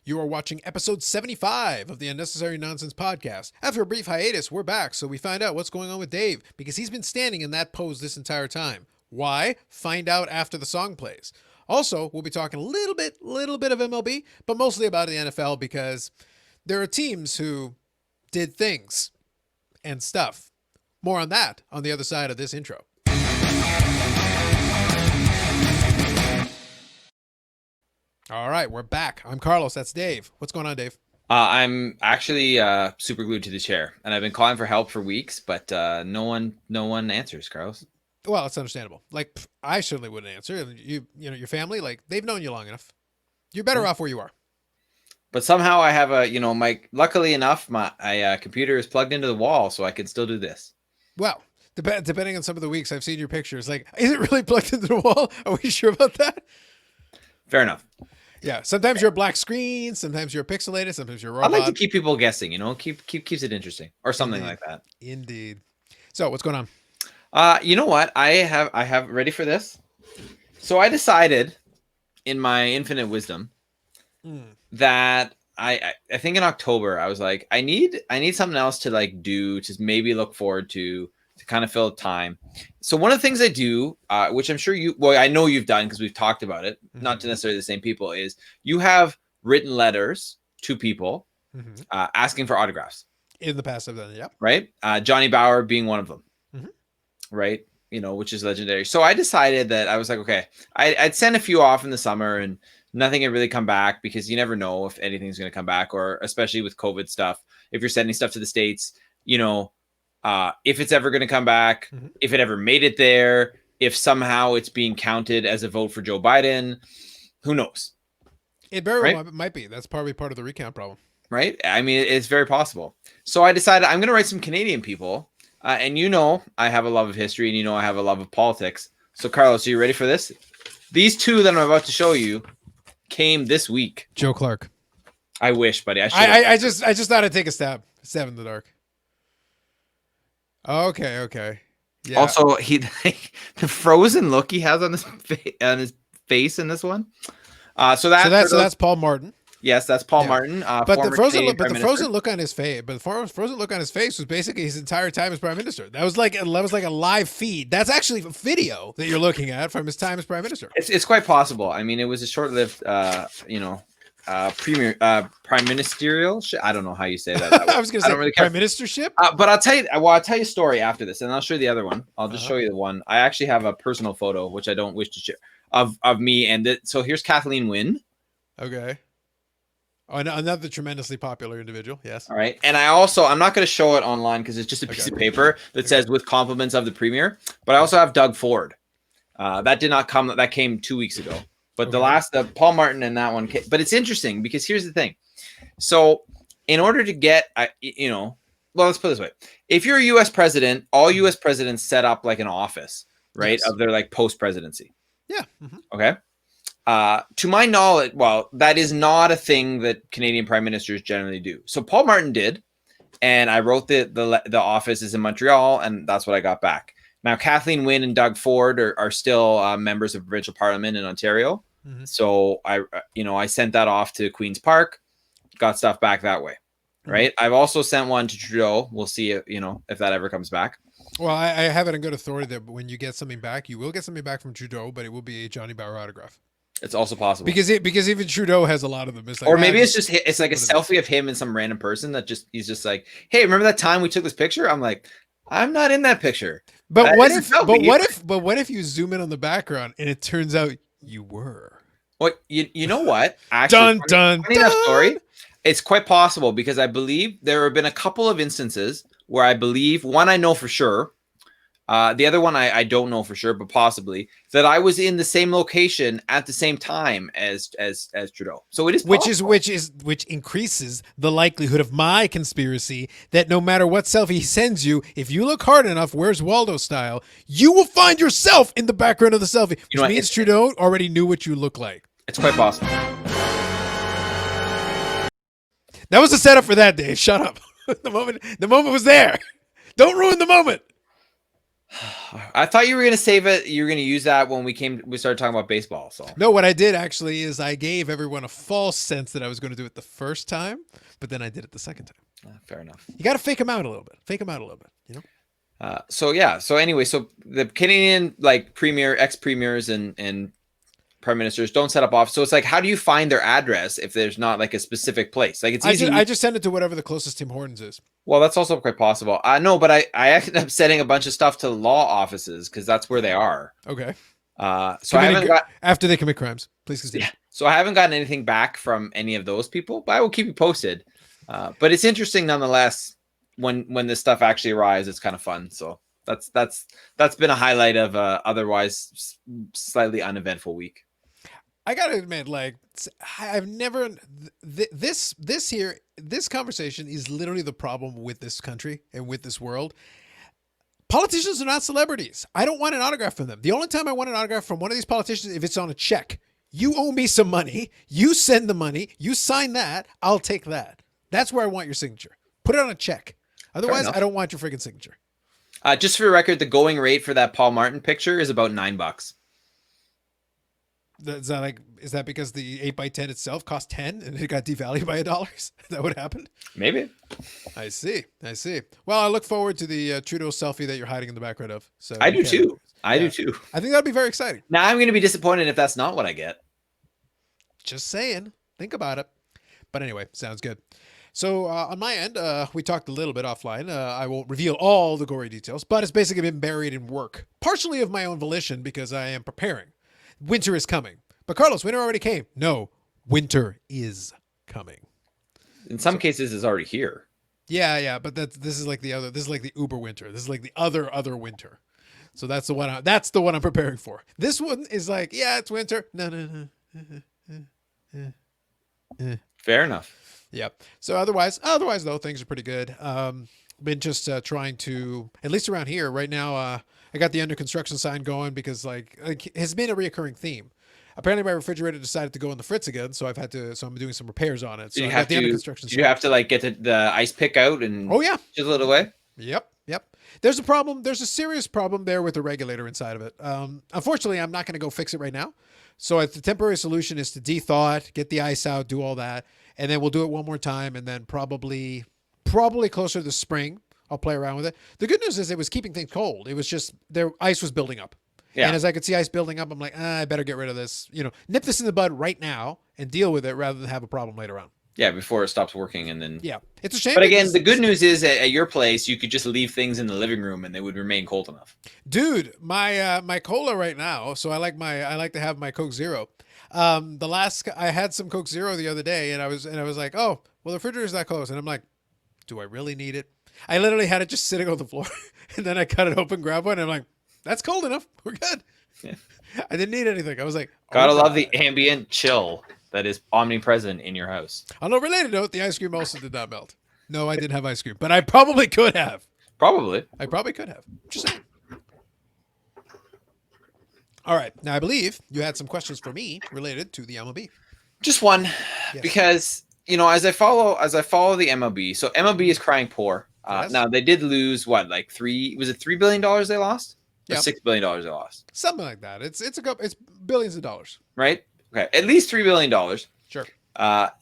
You are watching episode 75 of the Unnecessary Nonsense podcast. After a brief hiatus, we're back, so we find out what's going on with Dave, because he's been standing in that pose this entire time. Why? Find out after the song plays. Also, we'll be talking a little bit of MLB, but mostly about the NFL, because there are teams who did things and stuff. More on that on the other side of this intro. All right, we're back. I'm Carlos. That's Dave. What's going on, Dave? I'm actually super glued to the chair, and I've been calling for help for weeks, but no one answers, Carlos. Well, it's understandable. Like, I certainly wouldn't answer. You know, your family, like, they've known you long enough. You're better off where you are. But somehow I have luckily enough, my computer is plugged into the wall, so I can still do this. Well, depending on some of the weeks I've seen your pictures, like, is it really plugged into the wall? Are we sure about that? Fair enough. Yeah, sometimes you're a black screen, sometimes you're pixelated, sometimes you're a robot. I like to keep people guessing, keeps it interesting or something Indeed. like that. Indeed. So, what's going on? You know what? I have ready for this. So I decided, in my infinite wisdom, that I think in October I was like, I need something else to like do, to maybe look forward to kind of fill time. So one of the things I do, which I'm sure I know you've done because we've talked about it, not to necessarily the same people, is you have written letters to people asking for autographs. In the past, I've done it, yeah. Right? Johnny Bauer being one of them. Right? Which is legendary. So I decided that I was like, okay, I'd send a few off in the summer and nothing had really come back, because you never know if anything's going to come back, or especially with COVID stuff, if you're sending stuff to the States, if it's ever going to come back, if it ever made it there, if somehow it's being counted as a vote for Joe Biden, who knows? It very well might be. That's probably part of the recount problem. Right? I mean, it's very possible. So I decided I'm going to write some Canadian people. And I have a love of history, and I have a love of politics. So, Carlos, are you ready for this? These two that I'm about to show you came this week. Joe Clark. I wish, buddy. I just thought I'd take a stab in the dark. Okay. Yeah. Also, the frozen look he has on his face in this one. So that's Paul Martin. Yes, that's Paul Martin. But the frozen look on his face was basically his entire time as prime minister. That was like a live feed. That's actually a video that you're looking at from his time as prime minister. It's quite possible. I mean, it was a short-lived, prime ministerial. I don't know how you say that. I was going to say prime ministership. But I'll tell you a story after this, and I'll show you the other one. I'll just show you the one. I actually have a personal photo, which I don't wish to share, of me. And so here's Kathleen Wynne. Okay. Oh, another tremendously popular individual. Yes. All right. And I'm not going to show it online because it's just a piece of paper that says with compliments of the premier. But I also have Doug Ford. That did not come. That came 2 weeks ago. But the Paul Martin and that one came. But it's interesting because here's the thing. So in order to get, well, let's put it this way. If you're a U.S. president, all U.S. presidents set up like an office, right, of their like post presidency. Yeah. Okay. To my knowledge, well, that is not a thing that Canadian prime ministers generally do. So Paul Martin did, and I wrote the office is in Montreal, and that's what I got back. Now, Kathleen Wynne and Doug Ford are still members of provincial parliament in Ontario. So I sent that off to Queen's Park, got stuff back that way. Right. I've also sent one to Trudeau. We'll see if that ever comes back. Well, I have it in good authority that when you get something back, you will get something back from Trudeau, but it will be a Johnny Bauer autograph. It's also possible because even Trudeau has a lot of them. It's like, or maybe it's like a selfie of him and some random person that he's just like, hey, remember that time we took this picture? I'm like, I'm not in that picture. But what if you zoom in on the background and it turns out you were? Well, you know what? Actually, funny enough story. It's quite possible because I believe there have been a couple of instances where I believe one I know for sure. The other one I don't know for sure, but possibly that I was in the same location at the same time as Trudeau. So it is possible. which increases the likelihood of my conspiracy that no matter what selfie he sends you, if you look hard enough, Where's Waldo style, you will find yourself in the background of the selfie. Which means Trudeau already knew what you look like. It's quite possible. That was the setup for that, Dave. Shut up. The moment was there. Don't ruin the moment. I thought you were gonna save it. You were gonna use that when we started talking about baseball. So No, what I did actually is I gave everyone a false sense that I was going to do it the first time, but then I did it the second time. fair enough. You got to fake them out a little bit. Fake them out a little bit, you know? So anyway, so the Canadian like ex-premiers and prime ministers don't set up office. So it's like, how do you find their address if there's not like a specific place? Like it's easy. I just send it to whatever the closest Tim Hortons is. Well, that's also quite possible. No, but I ended up sending a bunch of stuff to law offices because that's where they are. Okay. So I haven't got after they commit crimes. Please continue. Yeah. So I haven't gotten anything back from any of those people, but I will keep you posted. But it's interesting nonetheless when this stuff actually arrives. It's kind of fun. So that's been a highlight of otherwise slightly uneventful week. I gotta admit, like I've never this conversation is literally the problem with this country and with this world. Politicians are not celebrities. I don't want an autograph from them. The only time I want an autograph from one of these politicians if it's on a check. You owe me some money. You send the money. You sign that. I'll take that. That's where I want your signature. Put it on a check. Otherwise, I don't want your freaking signature. Just for the record, the going rate for that Paul Martin picture is about $9. Is that because the 8x10 itself cost 10 and it got devalued by $1? Is that what happened? Maybe. I see. Well, I look forward to the Trudeau selfie that you're hiding in the background of. So I do too. I do too. I think that'd be very exciting. Now I'm going to be disappointed if that's not what I get. Just saying. Think about it. But anyway, sounds good. So on my end, we talked a little bit offline. I won't reveal all the gory details, but it's basically been buried in work, partially of my own volition because I am preparing. Winter is coming. But Carlos, winter already came. No, winter is coming. In some cases, it's already here. Yeah, but this is like the Uber winter. This is like the other winter. So that's the one I'm preparing for. This one is like, yeah, it's winter. No. Fair enough. Yep. So otherwise though, things are pretty good. Been just trying to, at least around here right now, I got the under construction sign going because like it has been a reoccurring theme. Apparently my refrigerator decided to go in the fritz again, so I'm doing some repairs on it. So you I got the under construction sign. You have to like get the ice pick out and chisel it away? Yep. There's a problem. There's a serious problem there with the regulator inside of it. Unfortunately, I'm not going to go fix it right now. So the temporary solution is to de-thaw it, get the ice out, do all that, and then we'll do it one more time, and then probably closer to the spring, I'll play around with it. The good news is it was keeping things cold. It was just ice was building up. Yeah. And as I could see ice building up, I'm like, I better get rid of this. Nip this in the bud right now and deal with it rather than have a problem later on. Yeah, before it stops working and then... Yeah, it's a shame. But again, the good news is at your place, you could just leave things in the living room and they would remain cold enough. Dude, my cola right now, so I like to have my Coke Zero. I had some Coke Zero the other day and I was like, oh, well, the refrigerator's that close. And I'm like, do I really need it? I literally had it just sitting on the floor and then I cut it open, grab one, and I'm like, that's cold enough. We're good. Yeah. I didn't need anything. I was like, gotta love the ambient chill that is omnipresent in your house. On a related note, the ice cream also did not melt. No, I didn't have ice cream, but I probably could have. I probably could have. Just saying. All right. Now, I believe you had some questions for me related to the MLB. Just one, yes. Because, as I follow the MLB, so MLB is crying poor. Yes. Now, they did lose, $3 billion they lost? Or $6 billion they lost? Something like that. It's billions of dollars. Right? Okay. At least $3 billion. Sure.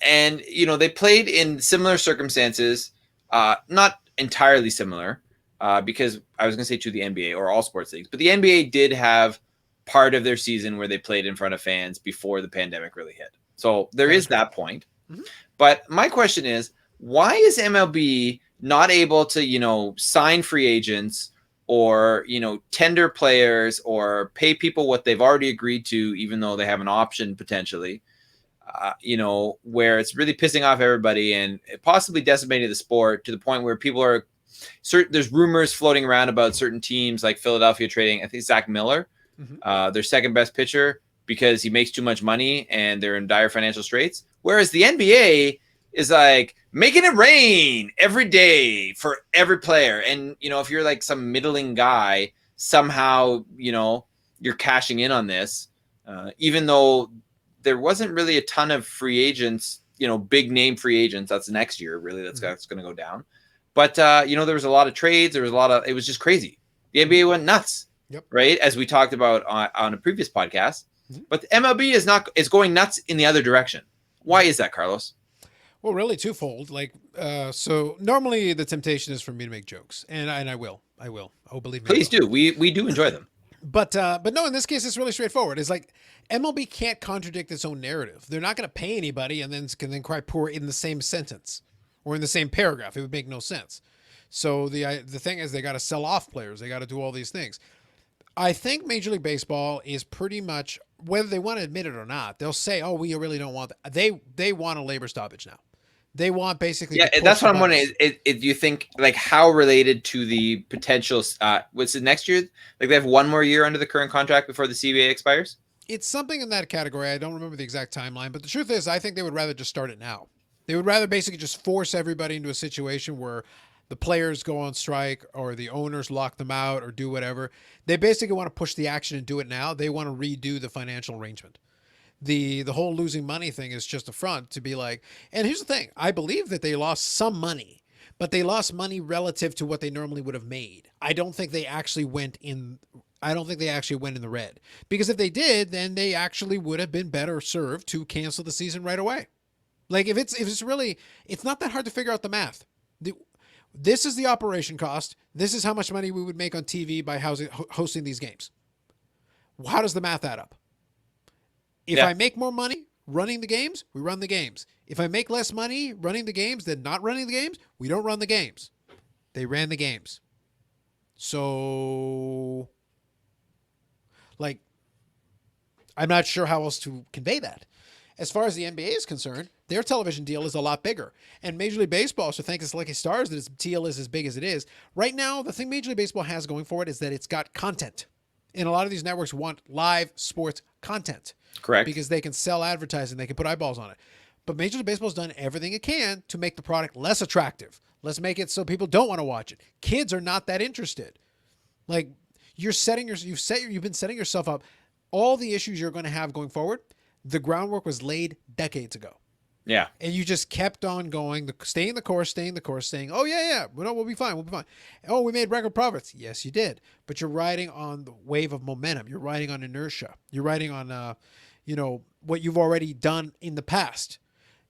And, they played in similar circumstances, not entirely similar, because I was going to say to the NBA or all sports leagues, but the NBA did have part of their season where they played in front of fans before the pandemic really hit. So there is that point. Mm-hmm. But my question is, why is MLB not able to, sign free agents or, tender players or pay people what they've already agreed to, even though they have an option potentially, where it's really pissing off everybody and possibly decimating the sport to the point where people are there's rumors floating around about certain teams like Philadelphia trading, I think, Zach Miller, their second best pitcher, because he makes too much money and they're in dire financial straits. Whereas the NBA is like making it rain every day for every player. And, if you're like some middling guy, somehow, you're cashing in on this, even though there wasn't really a ton of free agents, big name free agents. That's next year, really. That's going to go down. But, there was a lot of trades. It was just crazy. The NBA went nuts, Yep. right? As we talked about on a previous podcast. Mhm. But the MLB is going nuts in the other direction. Why is that, Carlos? Well, really twofold. Like, so normally the temptation is for me to make jokes, and I will. Oh, believe me. I Please will. do. We do enjoy them. But no, in this case, it's really straightforward. It's like MLB can't contradict its own narrative. They're not going to pay anybody and then can then cry poor in the same sentence or in the same paragraph. It would make no sense. So the thing is, they got to sell off players. They got to do all these things. I think Major League Baseball is pretty much, whether they want to admit it or not, they'll say, "Oh, we really don't want that." They want a labor stoppage now. They want basically. Yeah, that's what I'm wondering. Do you think, like, how related to the potential? What's it next year? Like, they have one more year under the current contract before the CBA expires. It's something in that category. I don't remember the exact timeline, but the truth is, I think they would rather just start it now. They would rather basically just force everybody into a situation where the players go on strike or the owners lock them out or do whatever. They basically want to push the action and do it now. They want to redo the financial arrangement. The whole losing money thing is just a front to be like, and here's the thing. I believe that they lost some money, but they lost money relative to what they normally would have made. I don't think they actually went in the red, because if they did, then they actually would have been better served to cancel the season right away. Like if it's really, it's not that hard to figure out the math. This is the operation cost. This is how much money we would make on TV by hosting these games. How does the math add up? If I make more money running the games, we run the games. If I make less money running the games than not running the games, we don't run the games. They ran the games. So, like, I'm not sure how else to convey that. As far as the NBA is concerned, their television deal is a lot bigger. And Major League Baseball should thank its lucky stars that its deal is as big as it is. Right now, the thing Major League Baseball has going for it is that it's got content. And a lot of these networks want live sports content. Correct. Because they can sell advertising, they can put eyeballs on it. But Major League Baseball's done everything it can to make the product less attractive. Let's make it so people don't want to watch it. Kids are not that interested. Like, you've been setting yourself up. All the issues you're going to have going forward, the groundwork was laid decades ago. Yeah. And you just kept on going, staying the course, saying, "Oh yeah, we'll be fine. Oh, we made record profits." Yes, you did. But you're riding on the wave of momentum. You're riding on inertia. You're riding on, what you've already done in the past.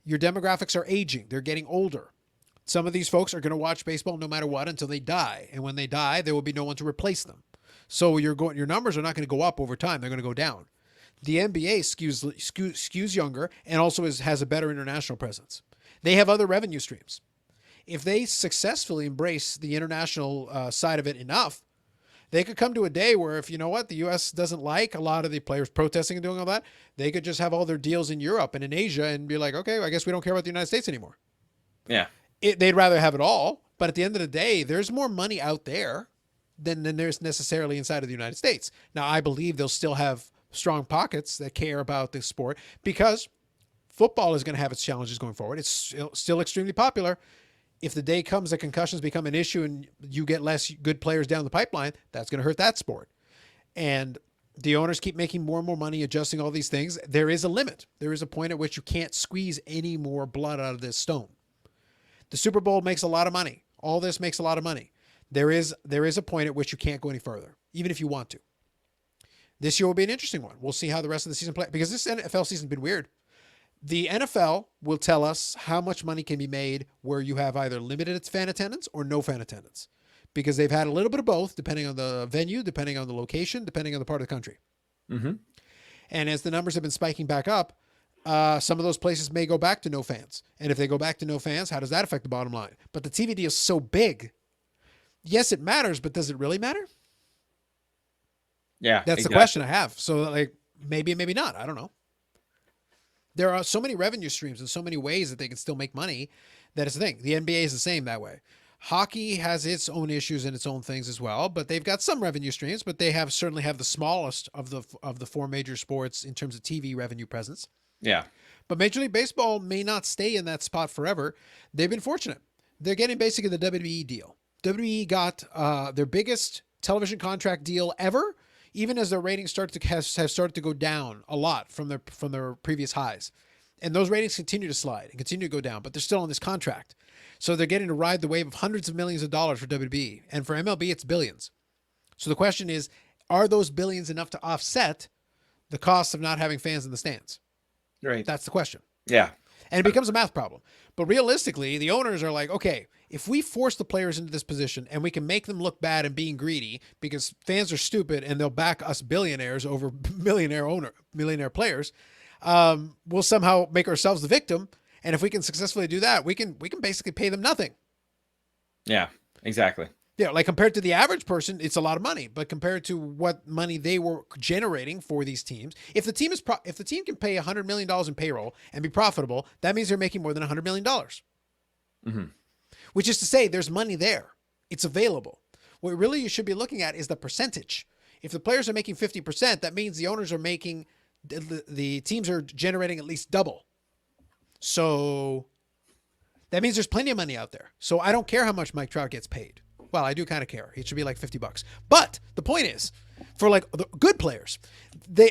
Your demographics are aging. They're getting older. Some of these folks are going to watch baseball no matter what until they die. And when they die, there will be no one to replace them. So your numbers are not going to go up over time. They're going to go down. The NBA skews younger and also has a better international presence. They have other revenue streams. If they successfully embrace the international side of it enough, they could come to a day where, if the U.S. doesn't like a lot of the players protesting and doing all that, they could just have all their deals in Europe and in Asia and be like, okay, I guess we don't care about the United States anymore. Yeah. They'd rather have it all. But at the end of the day, there's more money out there than there's necessarily inside of the United States. Now, I believe they'll still have strong pockets that care about this sport, because football is going to have its challenges going forward. It's still extremely popular. If the day comes that concussions become an issue and you get less good players down the pipeline, that's going to hurt that sport. And the owners keep making more and more money, adjusting all these things. There is a limit. There is a point at which you can't squeeze any more blood out of this stone. The Super Bowl makes a lot of money. All this makes a lot of money. There is a point at which you can't go any further, even if you want to. This year will be an interesting one. We'll see how the rest of the season plays, because this NFL season has been weird. The NFL will tell us how much money can be made where you have either limited fan attendance or no fan attendance, because they've had a little bit of both, depending on the venue, depending on the location, depending on the part of the country. Mm-hmm. And as the numbers have been spiking back up, some of those places may go back to no fans. And if they go back to no fans, how does that affect the bottom line? But the TV deal is so big. Yes, it matters, but does it really matter? Yeah, that's exactly the question I have. So, like, maybe not. I don't know. There are so many revenue streams and so many ways that they can still make money. That is the thing. The NBA is the same that way. Hockey has its own issues and its own things as well, but they've got some revenue streams. But they certainly have the smallest of the four major sports in terms of TV revenue presence. Yeah. But Major League Baseball may not stay in that spot forever. They've been fortunate. They're getting basically the WWE deal. WWE got their biggest television contract deal ever, even as their ratings have started to go down a lot from their previous highs. And those ratings continue to slide and continue to go down, but they're still on this contract. So they're getting to ride the wave of hundreds of millions of dollars for WWE. And for MLB, it's billions. So the question is, are those billions enough to offset the cost of not having fans in the stands? Right. That's the question. Yeah. And it becomes a math problem. But realistically, the owners are like, okay, if we force the players into this position and we can make them look bad and being greedy because fans are stupid and they'll back us billionaires over millionaire players, we'll somehow make ourselves the victim. And if we can successfully do that, we can basically pay them nothing. Yeah, exactly. Yeah, like compared to the average person, it's a lot of money. But compared to what money they were generating for these teams, if the team can pay $100 million in payroll and be profitable, that means they're making more than $100 million. Mm-hmm. Which is to say, there's money there. It's available. What really you should be looking at is the percentage. If the players are making 50%, that means the owners are making, the teams are generating at least double. So that means there's plenty of money out there. So I don't care how much Mike Trout gets paid. Well, I do kind of care. It should be like $50. But the point is, for like the good players,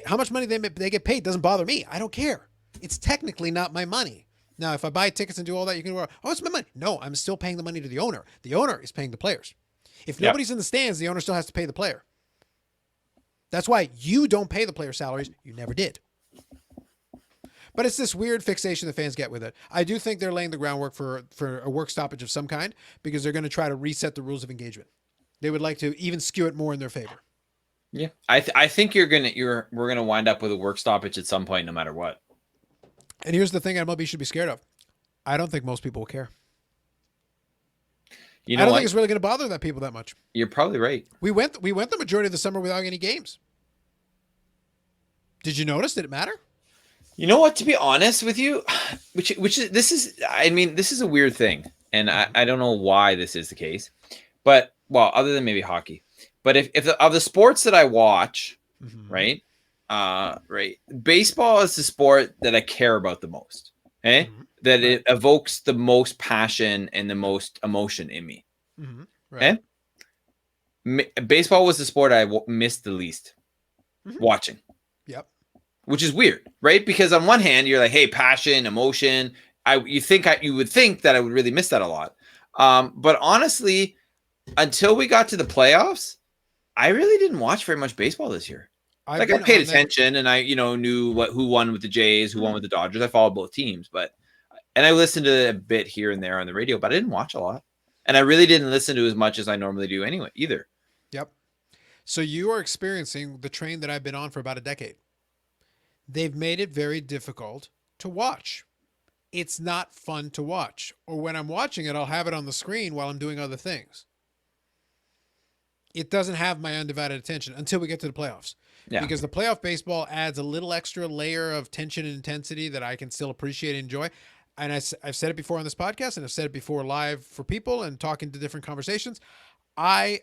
how much money they get paid doesn't bother me. I don't care. It's technically not my money. Now, if I buy tickets and do all that, you can go, oh, it's my money. No, I'm still paying the money to the owner. The owner is paying the players. If nobody's in the stands, the owner still has to pay the player. That's why you don't pay the player salaries. You never did. But it's this weird fixation the fans get with it. I do think they're laying the groundwork for a work stoppage of some kind because they're going to try to reset the rules of engagement. They would like to even skew it more in their favor. Yeah, I think we're gonna wind up with a work stoppage at some point, no matter what. And here's the thing MLB should be scared of. I don't think most people will care. You know I don't what? think it's really going to bother that people that much. You're probably right. We went the majority of the summer without any games. Did you notice? Did it matter? You know what? To be honest with you, this is a weird thing, and I don't know why this is the case, but well, other than maybe hockey, but if of the sports that I watch, right, baseball is the sport that I care about the most. Okay, that it evokes the most passion and the most emotion in me. Right. Okay, baseball was the sport I missed the least watching. Yep. Which is weird, right? Because on one hand, you're like, hey, passion, emotion. You would think that I would really miss that a lot. But honestly, until we got to the playoffs, I really didn't watch very much baseball this year. I paid attention and I, knew who won with the Jays, who won with the Dodgers. I followed both teams, and I listened to a bit here and there on the radio, but I didn't watch a lot. And I really didn't listen to as much as I normally do anyway, either. Yep. So you are experiencing the train that I've been on for about a decade. They've made it very difficult to watch. It's not fun to watch. Or when I'm watching it, I'll have it on the screen while I'm doing other things. It doesn't have my undivided attention until we get to the playoffs. Yeah. Because the playoff baseball adds a little extra layer of tension and intensity that I can still appreciate and enjoy. And I've said it before on this podcast, and I've said it before live for people and talking to different conversations. I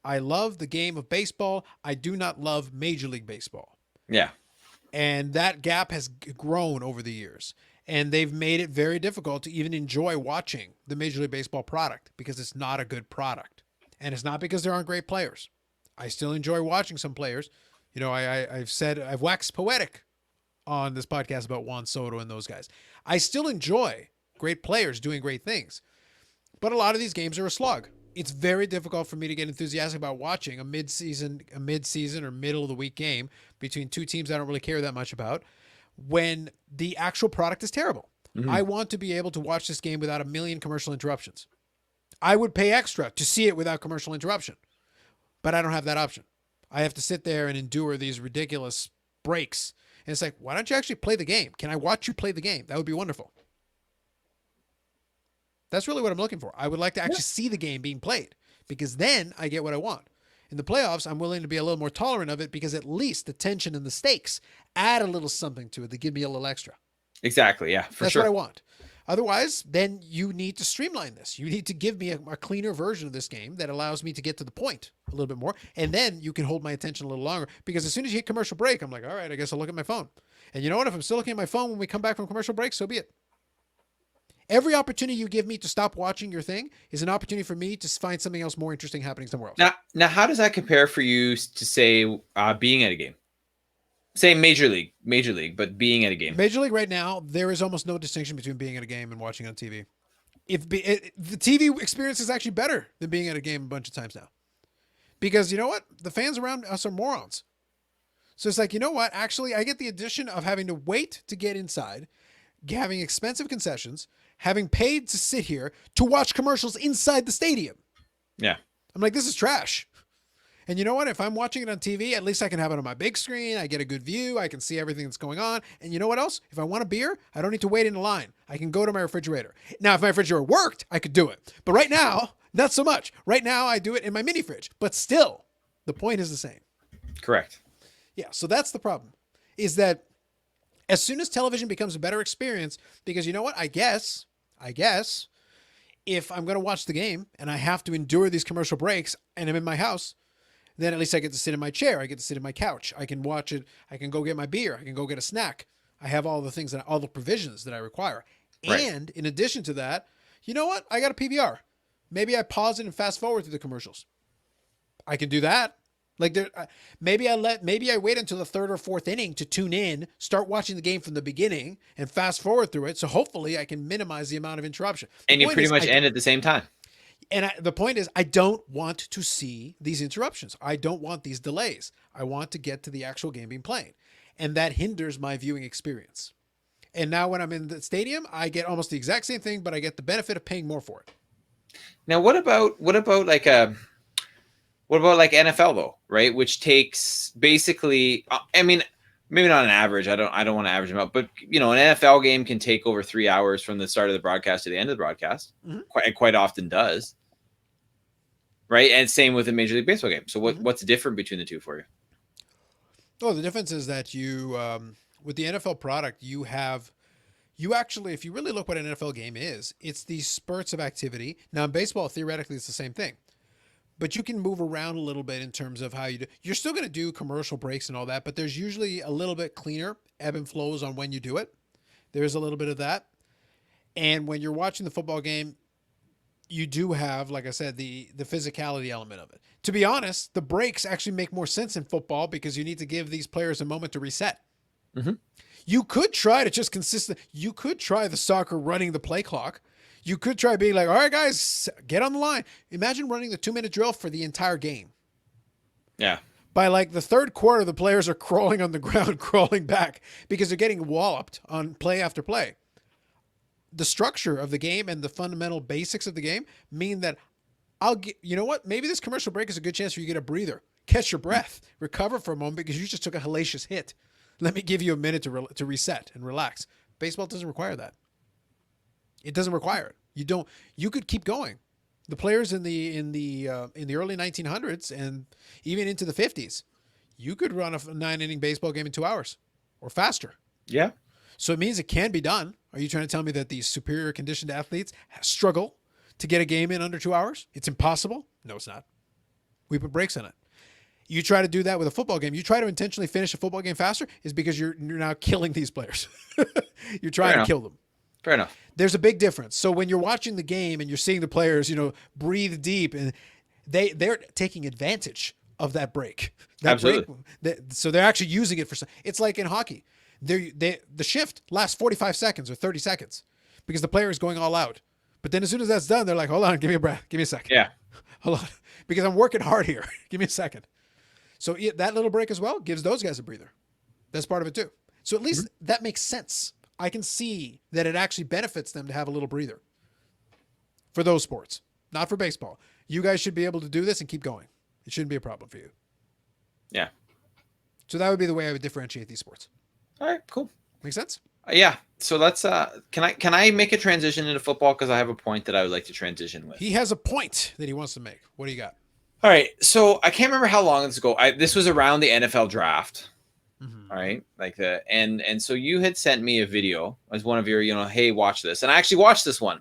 love the game of baseball. I do not love Major League Baseball. Yeah. And that gap has grown over the years. And they've made it very difficult to even enjoy watching the Major League Baseball product because it's not a good product. And it's not because there aren't great players. I still enjoy watching some players. I've waxed poetic on this podcast about Juan Soto and those guys. I still enjoy great players doing great things. But a lot of these games are a slog. It's very difficult for me to get enthusiastic about watching a mid-season or middle of the week game between two teams I don't really care that much about when the actual product is terrible. I want to be able to watch this game without a million commercial interruptions. I would pay extra to see it without commercial interruption, but I don't have that option. I have to sit there and endure these ridiculous breaks. And it's like, why don't you actually play the game? Can I watch you play the game? That would be wonderful. That's really what I'm looking for. I would like to actually see the game being played because then I get what I want. In the playoffs, I'm willing to be a little more tolerant of it because at least the tension and the stakes add a little something to it that give me a little extra. Exactly. Yeah, That's what I want. Otherwise, then you need to streamline this. You need to give me a cleaner version of this game that allows me to get to the point a little bit more. And then you can hold my attention a little longer because as soon as you hit commercial break, I'm like, all right, I guess I'll look at my phone. And you know what? If I'm still looking at my phone when we come back from commercial break, so be it. Every opportunity you give me to stop watching your thing is an opportunity for me to find something else more interesting happening somewhere else. Now, how does that compare for you to say being at a game? Say Major League, but being at a game. Major League right now, there is almost no distinction between being at a game and watching on TV. The TV experience is actually better than being at a game a bunch of times now. Because you know what? The fans around us are morons. So it's like, you know what? Actually, I get the addition of having to wait to get inside, having expensive concessions, having paid to sit here to watch commercials inside the stadium. Yeah. I'm like, this is trash. And you know what? If I'm watching it on TV, at least I can have it on my big screen. I get a good view. I can see everything that's going on. And you know what else? If I want a beer, I don't need to wait in a line. I can go to my refrigerator. Now, if my refrigerator worked, I could do it. But right now, not so much. Right now, I do it in my mini fridge. But still, the point is the same. Correct. Yeah, so that's the problem. Is that as soon as television becomes a better experience, because you know what? I guess, if I'm going to watch the game and I have to endure these commercial breaks and I'm in my house, then at least I get to sit in my chair. I get to sit in my couch. I can watch it. I can go get my beer. I can go get a snack. I have all the things all the provisions that I require. Right. And in addition to that, you know what? I got a PVR. Maybe I pause it and fast forward through the commercials. I can do that. Like maybe I wait until the third or fourth inning to tune in, start watching the game from the beginning, and fast forward through it. So hopefully I can minimize the amount of interruption. And you pretty much end at the same time. And the point is, I don't want to see these interruptions. I don't want these delays. I want to get to the actual game being played, and that hinders my viewing experience. And now when I'm in the stadium, I get almost the exact same thing, but I get the benefit of paying more for it. Now, what about like NFL though, right? Which takes basically, I mean, maybe not an average. I don't want to average them out, but you know, an NFL game can take over 3 hours from the start of the broadcast to the end of the broadcast. Mm-hmm. Quite often does, right? And same with a Major League Baseball game. So what's different between the two for you? Oh, the difference is that you, with the NFL product, you actually, if you really look what an NFL game is, it's these spurts of activity. Now in baseball, theoretically, it's the same thing. But you can move around a little bit in terms of how you do. You're still going to do commercial breaks and all that, but there's usually a little bit cleaner ebb and flows on when you do it. There's a little bit of that. And when you're watching the football game, you do have, like I said, the physicality element of it. To be honest, the breaks actually make more sense in football because you need to give these players a moment to reset. Mm-hmm. You could try to just you could try the soccer running the play clock. You could try being like, all right, guys, get on the line. Imagine running the 2-minute drill for the entire game. Yeah. By like the third quarter, the players are crawling on the ground, crawling back because they're getting walloped on play after play. The structure of the game and the fundamental basics of the game mean that you know what? Maybe this commercial break is a good chance for you to get a breather, catch your breath, recover for a moment because you just took a hellacious hit. Let me give you a minute to reset and relax. Baseball doesn't require that. It doesn't require it. You could keep going. The players in the early 1900s and even into the 50s, you could run a 9-inning baseball game in 2 hours or faster. Yeah. So it means it can be done. Are you trying to tell me that these superior conditioned athletes struggle to get a game in under 2 hours? It's impossible? No, it's not. We put brakes on it. You try to do that with a football game. You try to intentionally finish a football game faster is because you're now killing these players. You're trying to kill them. Fair enough. There's a big difference. So when you're watching the game and you're seeing the players, breathe deep, and they're taking advantage of that break. Absolutely. So they're actually using it for. It's like in hockey. The shift lasts 45 seconds or 30 seconds because the player is going all out. But then as soon as that's done, they're like, hold on, give me a breath. Give me a second. Yeah. Hold on. Because I'm working hard here. Give me a second. So that little break as well gives those guys a breather. That's part of it too. So at least that makes sense. I can see that it actually benefits them to have a little breather for those sports, not for baseball. You guys should be able to do this and keep going. It shouldn't be a problem for you. Yeah. So that would be the way I would differentiate these sports. All right, cool. Make sense? Yeah. So let's can I make a transition into football because I have a point that I would like to transition with. He has a point that he wants to make. What do you got? All right. So I can't remember how long this ago. This was around the NFL draft. Mm-hmm. All right. And so you had sent me a video as one of your, hey, watch this. And I actually watched this one.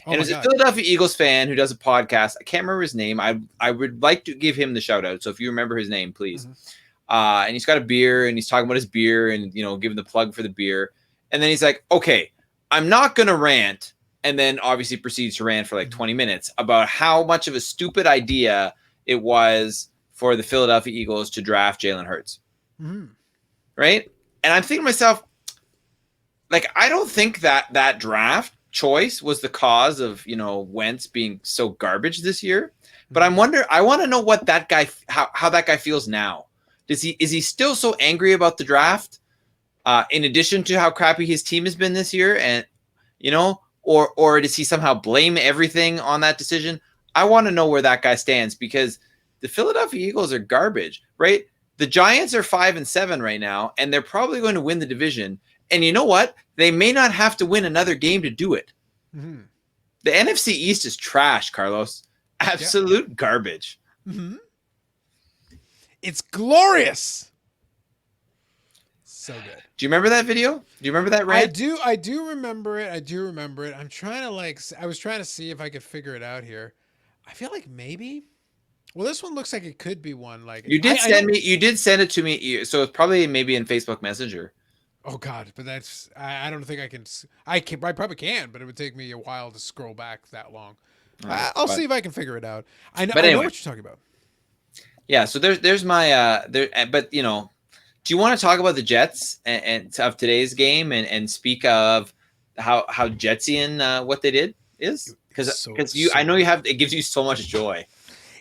And it was a Philadelphia Eagles fan who does a podcast. I can't remember his name. I would like to give him the shout out. So if you remember his name, please. Mm-hmm. And he's got a beer and he's talking about his beer and, giving the plug for the beer. And then he's like, okay, I'm not going to rant. And then obviously proceeds to rant for like 20 minutes about how much of a stupid idea it was for the Philadelphia Eagles to draft Jalen Hurts. Mm-hmm. Right. And I'm thinking to myself, like, I don't think that draft choice was the cause of, Wentz being so garbage this year. But I want to know what that guy, how that guy feels now. Is he still so angry about the draft? In addition to how crappy his team has been this year, and or does he somehow blame everything on that decision? I want to know where that guy stands, because the Philadelphia Eagles are garbage, right? The Giants are 5-7 right now, and they're probably going to win the division. And you know what? They may not have to win another game to do it. Mm-hmm. The NFC East is trash, Carlos. Absolute garbage. Mm-hmm. It's glorious. So good. Do you remember that video? Do you remember that rant? I do remember it. I'm trying to I was trying to see if I could figure it out here. I feel like maybe. Well, this one looks like it could be one. Like you did send it to me, so it's probably maybe in Facebook Messenger. Oh God, but I don't think I can. I probably can, but it would take me a while to scroll back that long. I'll see if I can figure it out. I know what you're talking about. Yeah, so there's my but do you want to talk about the Jets and of today's game and speak of how Jetsian what they did is? Because I know it gives you so much joy.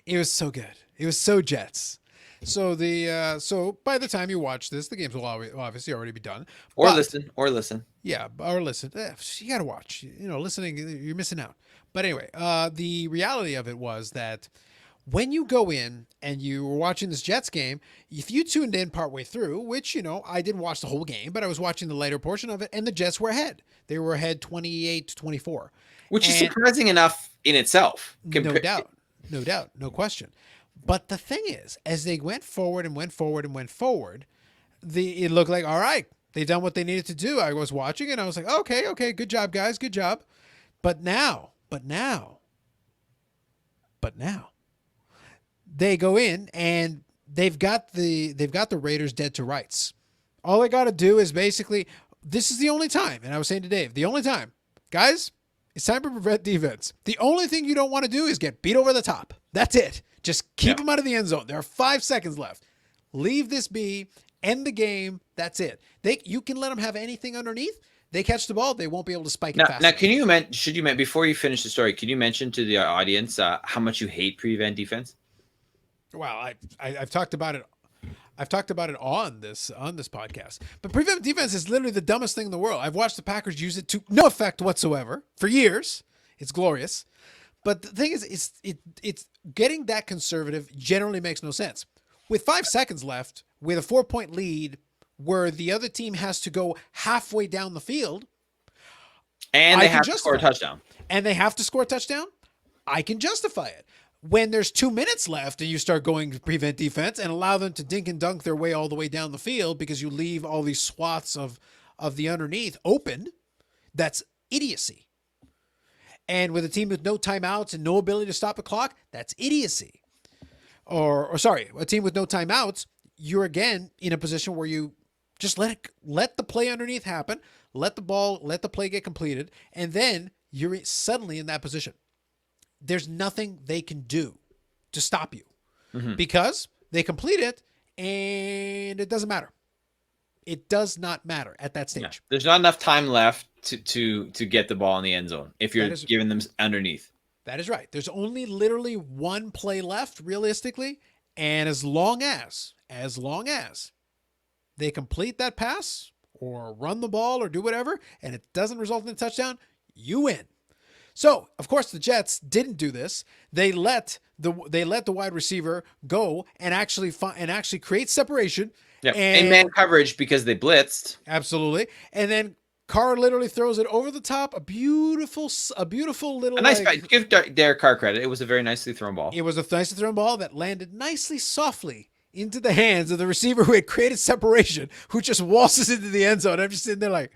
It was so good. It was so Jets. So so by the time you watch this, the games will obviously already be done. Or listen. Yeah, or listen. You got to watch. Listening, you're missing out. But anyway, the reality of it was that when you go in and you were watching this Jets game, if you tuned in partway through, which, I didn't watch the whole game, but I was watching the later portion of it, and the Jets were ahead. They were ahead 28-24. Which is surprising enough in itself. No doubt. No question. But the thing is, as they went forward, it looked like, all right, they've done what they needed to do. I was watching and I was like, okay, good job, guys, good job. But now, they go in and they've got the Raiders dead to rights. All they got to do is basically, this is the only time, and I was saying to Dave, the only time, guys, it's time to prevent defense. The only thing you don't want to do is get beat over the top. That's it. Just keep them out of the end zone. There are 5 seconds left. Leave this be. End the game. That's it. You can let them have anything underneath. They catch the ball. They won't be able to spike it fast. Now, before you finish the story, can you mention to the audience how much you hate prevent defense? Well, I've talked about it. I've talked about it on this podcast. But prevent defense is literally the dumbest thing in the world. I've watched the Packers use it to no effect whatsoever for years. It's glorious. But the thing is, it's getting that conservative generally makes no sense. With 5 seconds left, with a 4-point lead, where the other team has to go halfway down the field, and they have to score a touchdown, I can justify it. When there's 2 minutes left and you start going to prevent defense and allow them to dink and dunk their way all the way down the field because you leave all these swaths of the underneath open, that's idiocy. And with a team with no timeouts and no ability to stop the clock, that's idiocy. Or a team with no timeouts, you're again in a position where you just let the play underneath happen, let the play get completed, and then you're suddenly in that position. There's nothing they can do to stop you because they complete it and it doesn't matter. It does not matter at that stage. Yeah. There's not enough time left to get the ball in the end zone if you're giving them underneath. That is right. There's only literally one play left realistically, and as long as they complete that pass or run the ball or do whatever and it doesn't result in a touchdown, you win. So, of course, the Jets didn't do this. They let the wide receiver go and actually create separation. Yeah, and man coverage because they blitzed. Absolutely. And then Carr literally throws it over the top. A beautiful little. A nice. Give Derek Carr credit. It was a very nicely thrown ball. It was a nicely thrown ball that landed nicely, softly into the hands of the receiver who had created separation, who just waltzes into the end zone. I'm just sitting there like.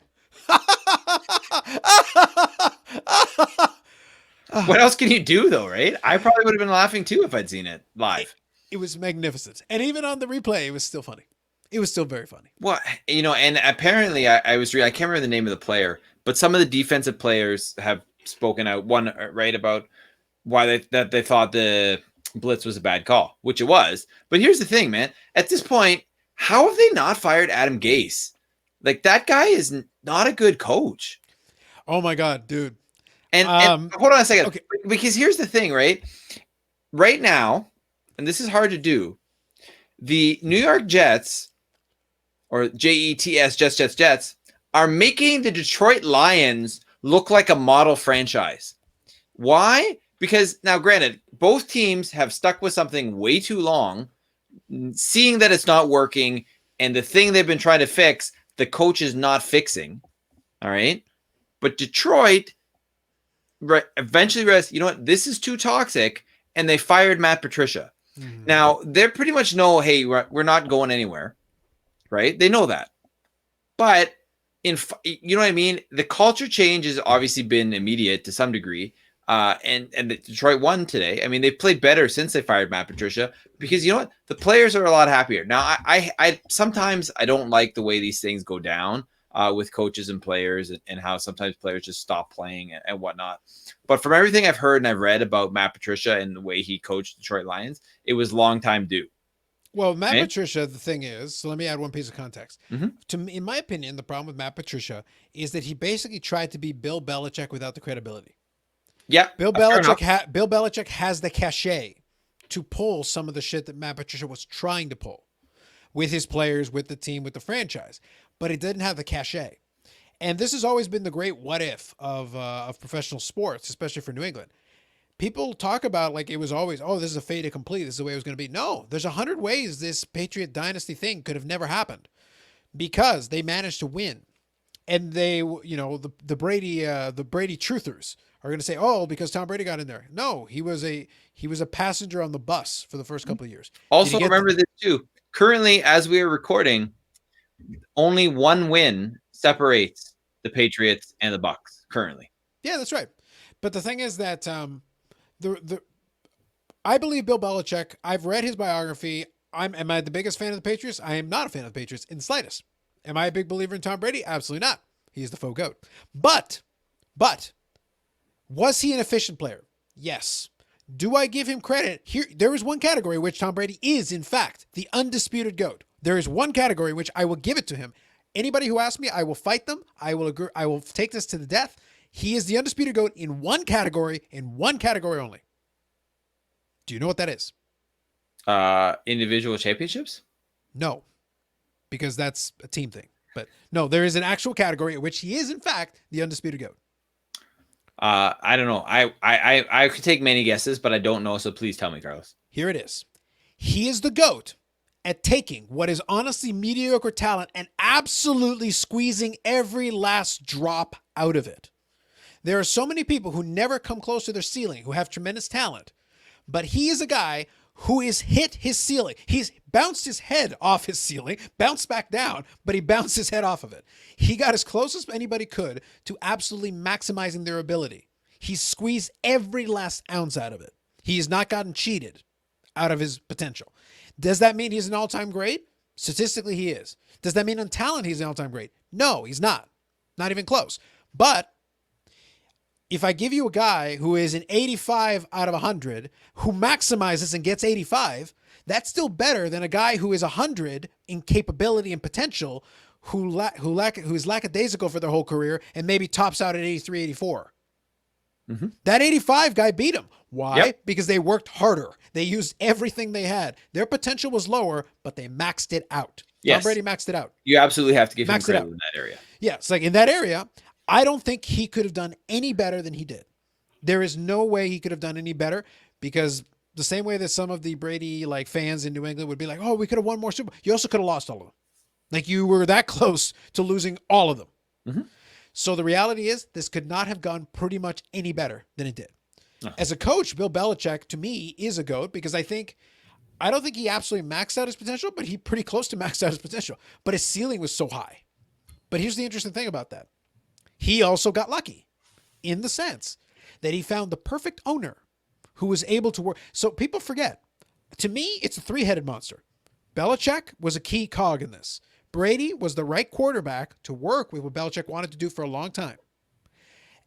What else can you do though, right? I probably would have been laughing too if I'd seen it live. It was magnificent, and even on the replay, it was still funny. It was still very funny. Well, and apparently I can't remember the name of the player, but some of the defensive players have spoken out about why they thought the blitz was a bad call, which it was. But here's the thing, man. At this point, how have they not fired Adam Gase? Like, that guy is not a good coach. Oh my God, dude. And hold on a second. Okay. Because here's the thing, right? right now, and this is hard to do, the New York Jets, or Jets, Jets, are making the Detroit Lions look like a model franchise. Why? Because now, granted, both teams have stuck with something way too long, seeing that it's not working, and the thing they've been trying to fix, the coach is not fixing. All right. But Detroit eventually realized, you know what, this is too toxic, and they fired Matt Patricia. Mm-hmm. Now, they pretty much know, hey, we're not going anywhere, right? They know that. But, you know what I mean? The culture change has obviously been immediate to some degree. And Detroit won today. I mean, they've played better since they fired Matt Patricia, because you know what? The players are a lot happier. Now, I sometimes I don't like the way these things go down with coaches and players, and how sometimes players just stop playing and whatnot. But from everything I've heard and I've read about Matt Patricia and the way he coached Detroit Lions, it was long time due. Well, Matt Patricia, the thing is, so let me add one piece of context. Mm-hmm. In my opinion, the problem with Matt Patricia is that he basically tried to be Bill Belichick without the credibility. Yeah, Bill Belichick has the cachet to pull some of the shit that Matt Patricia was trying to pull with his players, with the team, with the franchise, but it didn't have the cachet. And this has always been the great what if of professional sports, especially for New England. People talk about like it was always, oh, this is a fait accompli. This is the way it was going to be. No, there's 100 ways this Patriot dynasty thing could have never happened, because they managed to win. And they, you know, the Brady truthers are going to say, oh, because Tom Brady got in there. No, he was a passenger on the bus for the first couple of years. Also, remember this too. Currently, as we are recording, only one win separates the Patriots and the Bucs currently. Yeah, that's right. But the thing is that I believe Bill Belichick. I've read his biography. Am I the biggest fan of the Patriots? I am not a fan of the Patriots in the slightest. Am I a big believer in Tom Brady? Absolutely not. He's the faux goat. But was he an efficient player? Yes. Do I give him credit? Here, there is one category in which Tom Brady is, in fact, the undisputed GOAT. There is one category in which I will give it to him. Anybody who asks me, I will fight them. I will agree. I will take this to the death. He is the undisputed GOAT in one category only. Do you know what that is? Individual championships? No, because that's a team thing. But no, there is an actual category in which he is, in fact, the undisputed GOAT. I don't know. I could take many guesses, but I don't know. So please tell me, Carlos. Here it is. He is the GOAT at taking what is honestly mediocre talent and absolutely squeezing every last drop out of it. There are so many people who never come close to their ceiling, who have tremendous talent, but he is a guy who has hit his ceiling. He's bounced his head off his ceiling, bounced back down, but he bounced his head off of it. He got as close as anybody could to absolutely maximizing their ability. He's squeezed every last ounce out of it. He has not gotten cheated out of his potential. Does that mean he's an all-time great? Statistically, he is. Does that mean on talent he's an all-time great? No, he's not. Not even close. But if I give you a guy who is an 85 out of 100, who maximizes and gets 85, that's still better than a guy who is 100 in capability and potential, who is lackadaisical for their whole career and maybe tops out at 83, 84. Mm-hmm. That 85 guy beat him. Why? Yep. Because they worked harder. They used everything they had. Their potential was lower, but they maxed it out. Yes. Tom Brady maxed it out. You absolutely have to give him credit in that area. Yeah, it's like in that area, I don't think he could have done any better than he did. There is no way he could have done any better, because the same way that some of the Brady like fans in New England would be like, oh, we could have won more Super Bowl. You also could have lost all of them. Like you were that close to losing all of them. Mm-hmm. So the reality is this could not have gone pretty much any better than it did. Uh-huh. As a coach, Bill Belichick to me is a GOAT, because I don't think he absolutely maxed out his potential, but he pretty close to maxed out his potential. But his ceiling was so high. But here's the interesting thing about that. He also got lucky in the sense that he found the perfect owner who was able to work. So people forget, to me, it's a three-headed monster. Belichick was a key cog in this. Brady was the right quarterback to work with what Belichick wanted to do for a long time.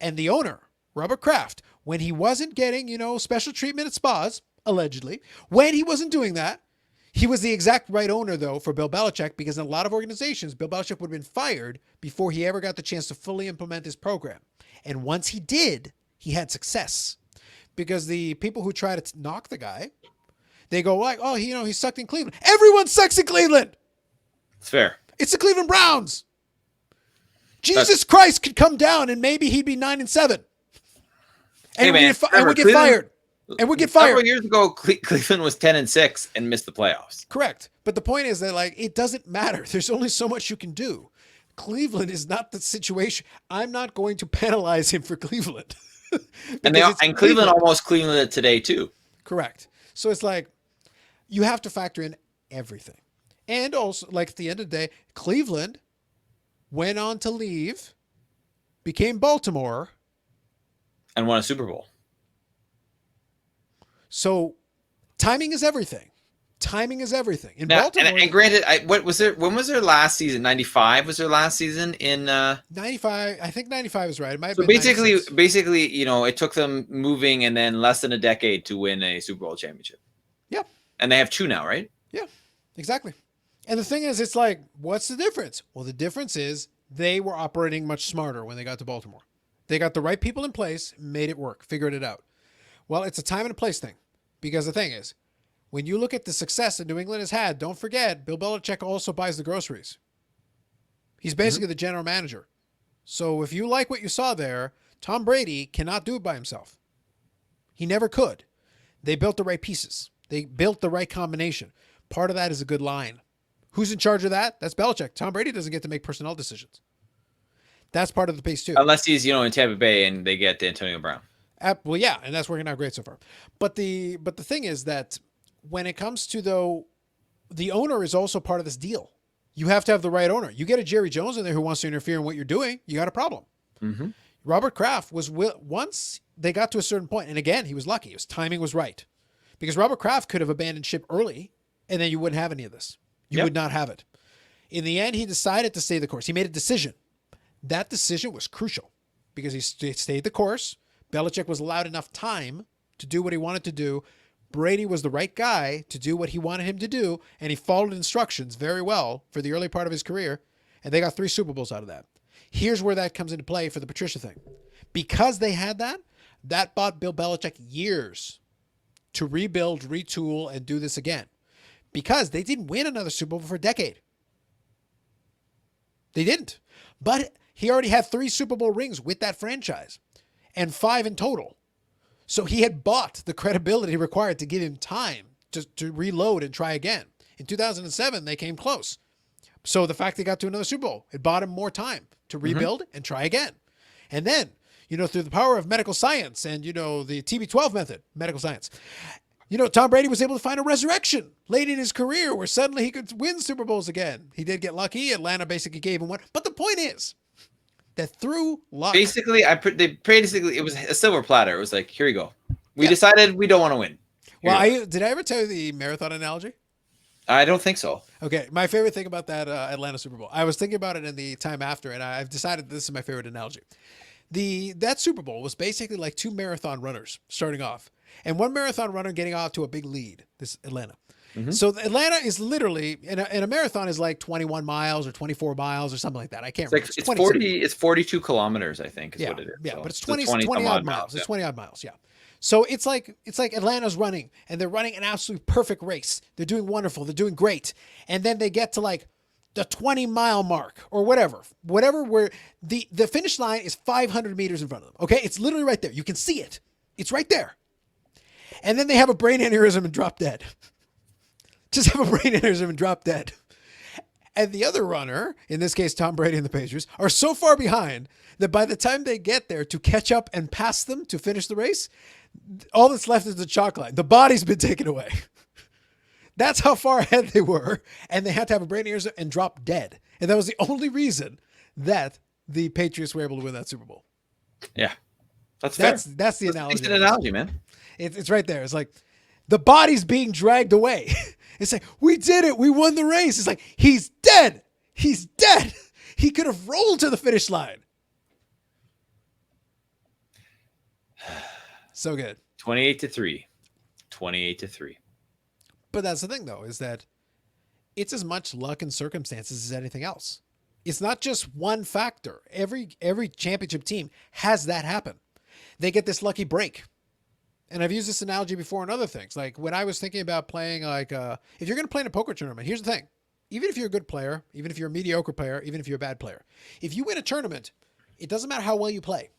And the owner, Robert Kraft, when he wasn't getting, special treatment at spas, allegedly, when he wasn't doing that, he was the exact right owner, though, for Bill Belichick, because in a lot of organizations, Bill Belichick would have been fired before he ever got the chance to fully implement his program. And once he did, he had success. because the people who try to knock the guy, they go like, oh, he sucked in Cleveland. Everyone sucks in Cleveland. It's fair. It's the Cleveland Browns. Jesus Christ could come down and maybe he'd be 9-7. And we'd get fired. And we'd get fired. Several years ago, Cleveland was 10-6 and missed the playoffs. Correct. But the point is that, like, it doesn't matter. There's only so much you can do. Cleveland is not the situation. I'm not going to penalize him for Cleveland. and Cleveland almost Cleveland today too. Correct. So it's like you have to factor in everything. And also, like, at the end of the day, Cleveland went on to leave, became Baltimore, and won a Super Bowl. So timing is everything. Timing is everything. In Baltimore, and granted, when was their last season? 95 was their last season in 95. I think 95 is right. It might so have been basically, it took them moving and then less than a decade to win a Super Bowl championship. Yeah. And they have 2 now, right? Yeah, exactly. And the thing is, it's like, what's the difference? Well, the difference is they were operating much smarter when they got to Baltimore. They got the right people in place, made it work, figured it out. Well, it's a time and a place thing. Because the thing is, when you look at the success that New England has had, don't forget, Bill Belichick also buys the groceries. He's basically the general manager. So if you like what you saw there, Tom Brady cannot do it by himself. He never could. They built the right pieces. They built the right combination. Part of that is a good line. Who's in charge of that? That's Belichick. Tom Brady doesn't get to make personnel decisions. That's part of the piece too. Unless he's, in Tampa Bay and they get Antonio Brown. Well, yeah, and that's working out great so far. But the thing is that when it comes to, though, the owner is also part of this deal. You have to have the right owner. You get a Jerry Jones in there who wants to interfere in what you're doing, you got a problem. Mm-hmm. Robert Kraft was, once they got to a certain point, and again, he was lucky. His timing was right. Because Robert Kraft could have abandoned ship early, and then you wouldn't have any of this. You would not have it. In the end, he decided to stay the course. He made a decision. That decision was crucial because he stayed the course. Belichick was allowed enough time to do what he wanted to do. Brady was the right guy to do what he wanted him to do, and he followed instructions very well for the early part of his career, and they got 3 Super Bowls out of that. Here's where that comes into play for the Patricia thing. Because they had that bought Bill Belichick years to rebuild, retool, and do this again. Because they didn't win another Super Bowl for a decade. They didn't. But he already had 3 Super Bowl rings with that franchise, and 5 in total. So he had bought the credibility required to give him time to reload and try again. In 2007, they came close. So the fact they got to another Super Bowl, it bought him more time to rebuild and try again. And then, through the power of medical science and, the TB12 method, medical science, Tom Brady was able to find a resurrection late in his career where suddenly he could win Super Bowls again. He did get lucky. Atlanta basically gave him one. But the point is that through luck. Basically, it was a silver platter. It was like, here you go. We decided we don't want to win. Well, did I ever tell you the marathon analogy? I don't think so. Okay. My favorite thing about that Atlanta Super Bowl, I was thinking about it in the time after, and I've decided this is my favorite analogy. That Super Bowl was basically like 2 marathon runners starting off. And one marathon runner getting off to a big lead, this Atlanta. Mm-hmm. So Atlanta is literally, in a marathon is like 21 miles or 24 miles or something like that. I can't remember. It's 42 kilometers, I think, is what it is. Yeah, so but it's 20 odd miles. It's 20 odd miles, yeah. So it's like Atlanta's running, and they're running an absolute perfect race. They're doing wonderful. They're doing great. And then they get to like the 20-mile mark or whatever, where the finish line is 500 meters in front of them. Okay. It's literally right there. You can see it. It's right there. And then they have a brain aneurysm and drop dead. Just have a brain aneurysm and drop dead. And the other runner, in this case, Tom Brady and the Patriots, are so far behind that by the time they get there to catch up and pass them to finish the race, all that's left is the chalk line. The body's been taken away. That's how far ahead they were. And they had to have a brain aneurysm and drop dead. And that was the only reason that the Patriots were able to win that Super Bowl. Yeah. That's fair. That's the analogy. It's an analogy, man. It's right there. It's like the body's being dragged away. It's like, we did it. We won the race. It's like, he's dead. He's dead. He could have rolled to the finish line. So good. 28-3. 28-3. But that's the thing, though, is that it's as much luck and circumstances as anything else. It's not just one factor. Every championship team has that happen. They get this lucky break. And I've used this analogy before in other things. Like when I was thinking about playing, like, if you're going to play in a poker tournament, here's the thing. Even if you're a good player, even if you're a mediocre player, even if you're a bad player, if you win a tournament, it doesn't matter how well you play.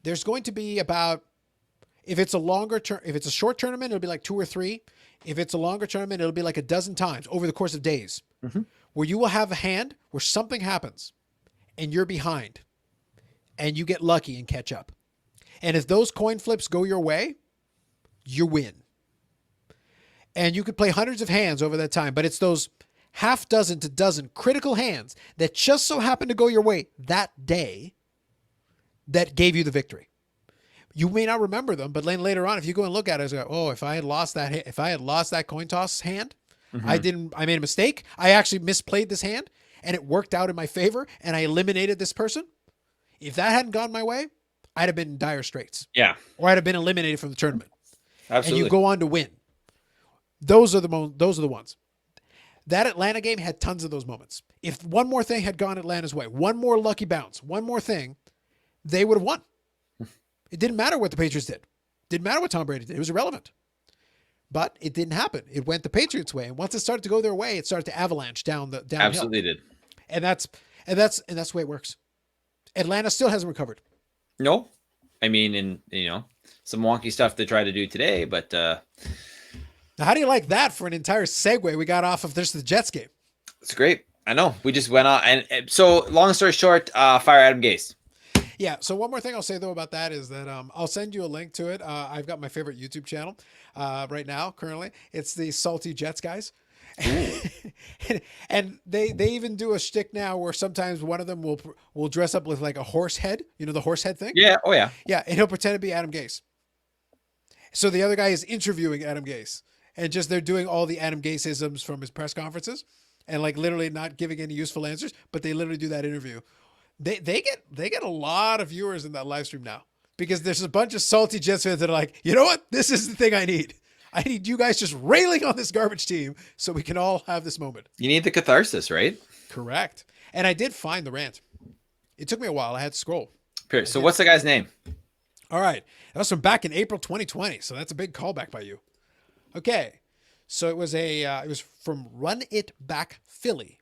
There's going to be about, if it's a short tournament, it'll be like 2 or 3. If it's a longer tournament, it'll be like a dozen times over the course of days, where you will have a hand where something happens and you're behind and you get lucky and catch up. And if those coin flips go your way, you win. And you could play hundreds of hands over that time, but it's those half dozen to dozen critical hands that just so happen to go your way that day that gave you the victory. You may not remember them, but then later on, if you go and look at it, it's like, oh, if I had lost that coin toss hand, I made a mistake. I actually misplayed this hand and it worked out in my favor and I eliminated this person. If that hadn't gone my way, I'd have been in dire straits. Yeah. Or I'd have been eliminated from the tournament. Absolutely. And you go on to win. Those are the ones. That Atlanta game had tons of those moments. If one more thing had gone Atlanta's way, one more lucky bounce, one more thing, they would have won. It didn't matter what the Patriots did. Didn't matter what Tom Brady did. It was irrelevant. But it didn't happen. It went the Patriots' way. And once it started to go their way, it started to avalanche downhill. Absolutely did. And that's the way it works. Atlanta still hasn't recovered. No. I mean, some wonky stuff they try to do today, but now, how do you like that for an entire segue we got off of the Jets game? It's great. I know. We just went on. And so, long story short, fire Adam Gase. Yeah. So one more thing I'll say, though, about that is that I'll send you a link to it. I've got my favorite YouTube channel right now, currently. It's the Salty Jets guys. and they even do a shtick now where sometimes one of them will dress up with like a horse head, the horse head thing. Yeah. Oh yeah. Yeah. And he'll pretend to be Adam Gase. So the other guy is interviewing Adam Gase and just, they're doing all the Adam Gase-isms from his press conferences and like literally not giving any useful answers, but they literally do that interview. They get a lot of viewers in that live stream now because there's a bunch of salty Jets fans that are like, you know what? This is the thing I need. I need you guys just railing on this garbage team so we can all have this moment. You need the catharsis, right? Correct. And I did find the rant. It took me a while. I had to scroll. So what's the guy's name? All right. That was from back in April 2020. So that's a big callback by you. Okay. So it was it was from Run It Back Philly.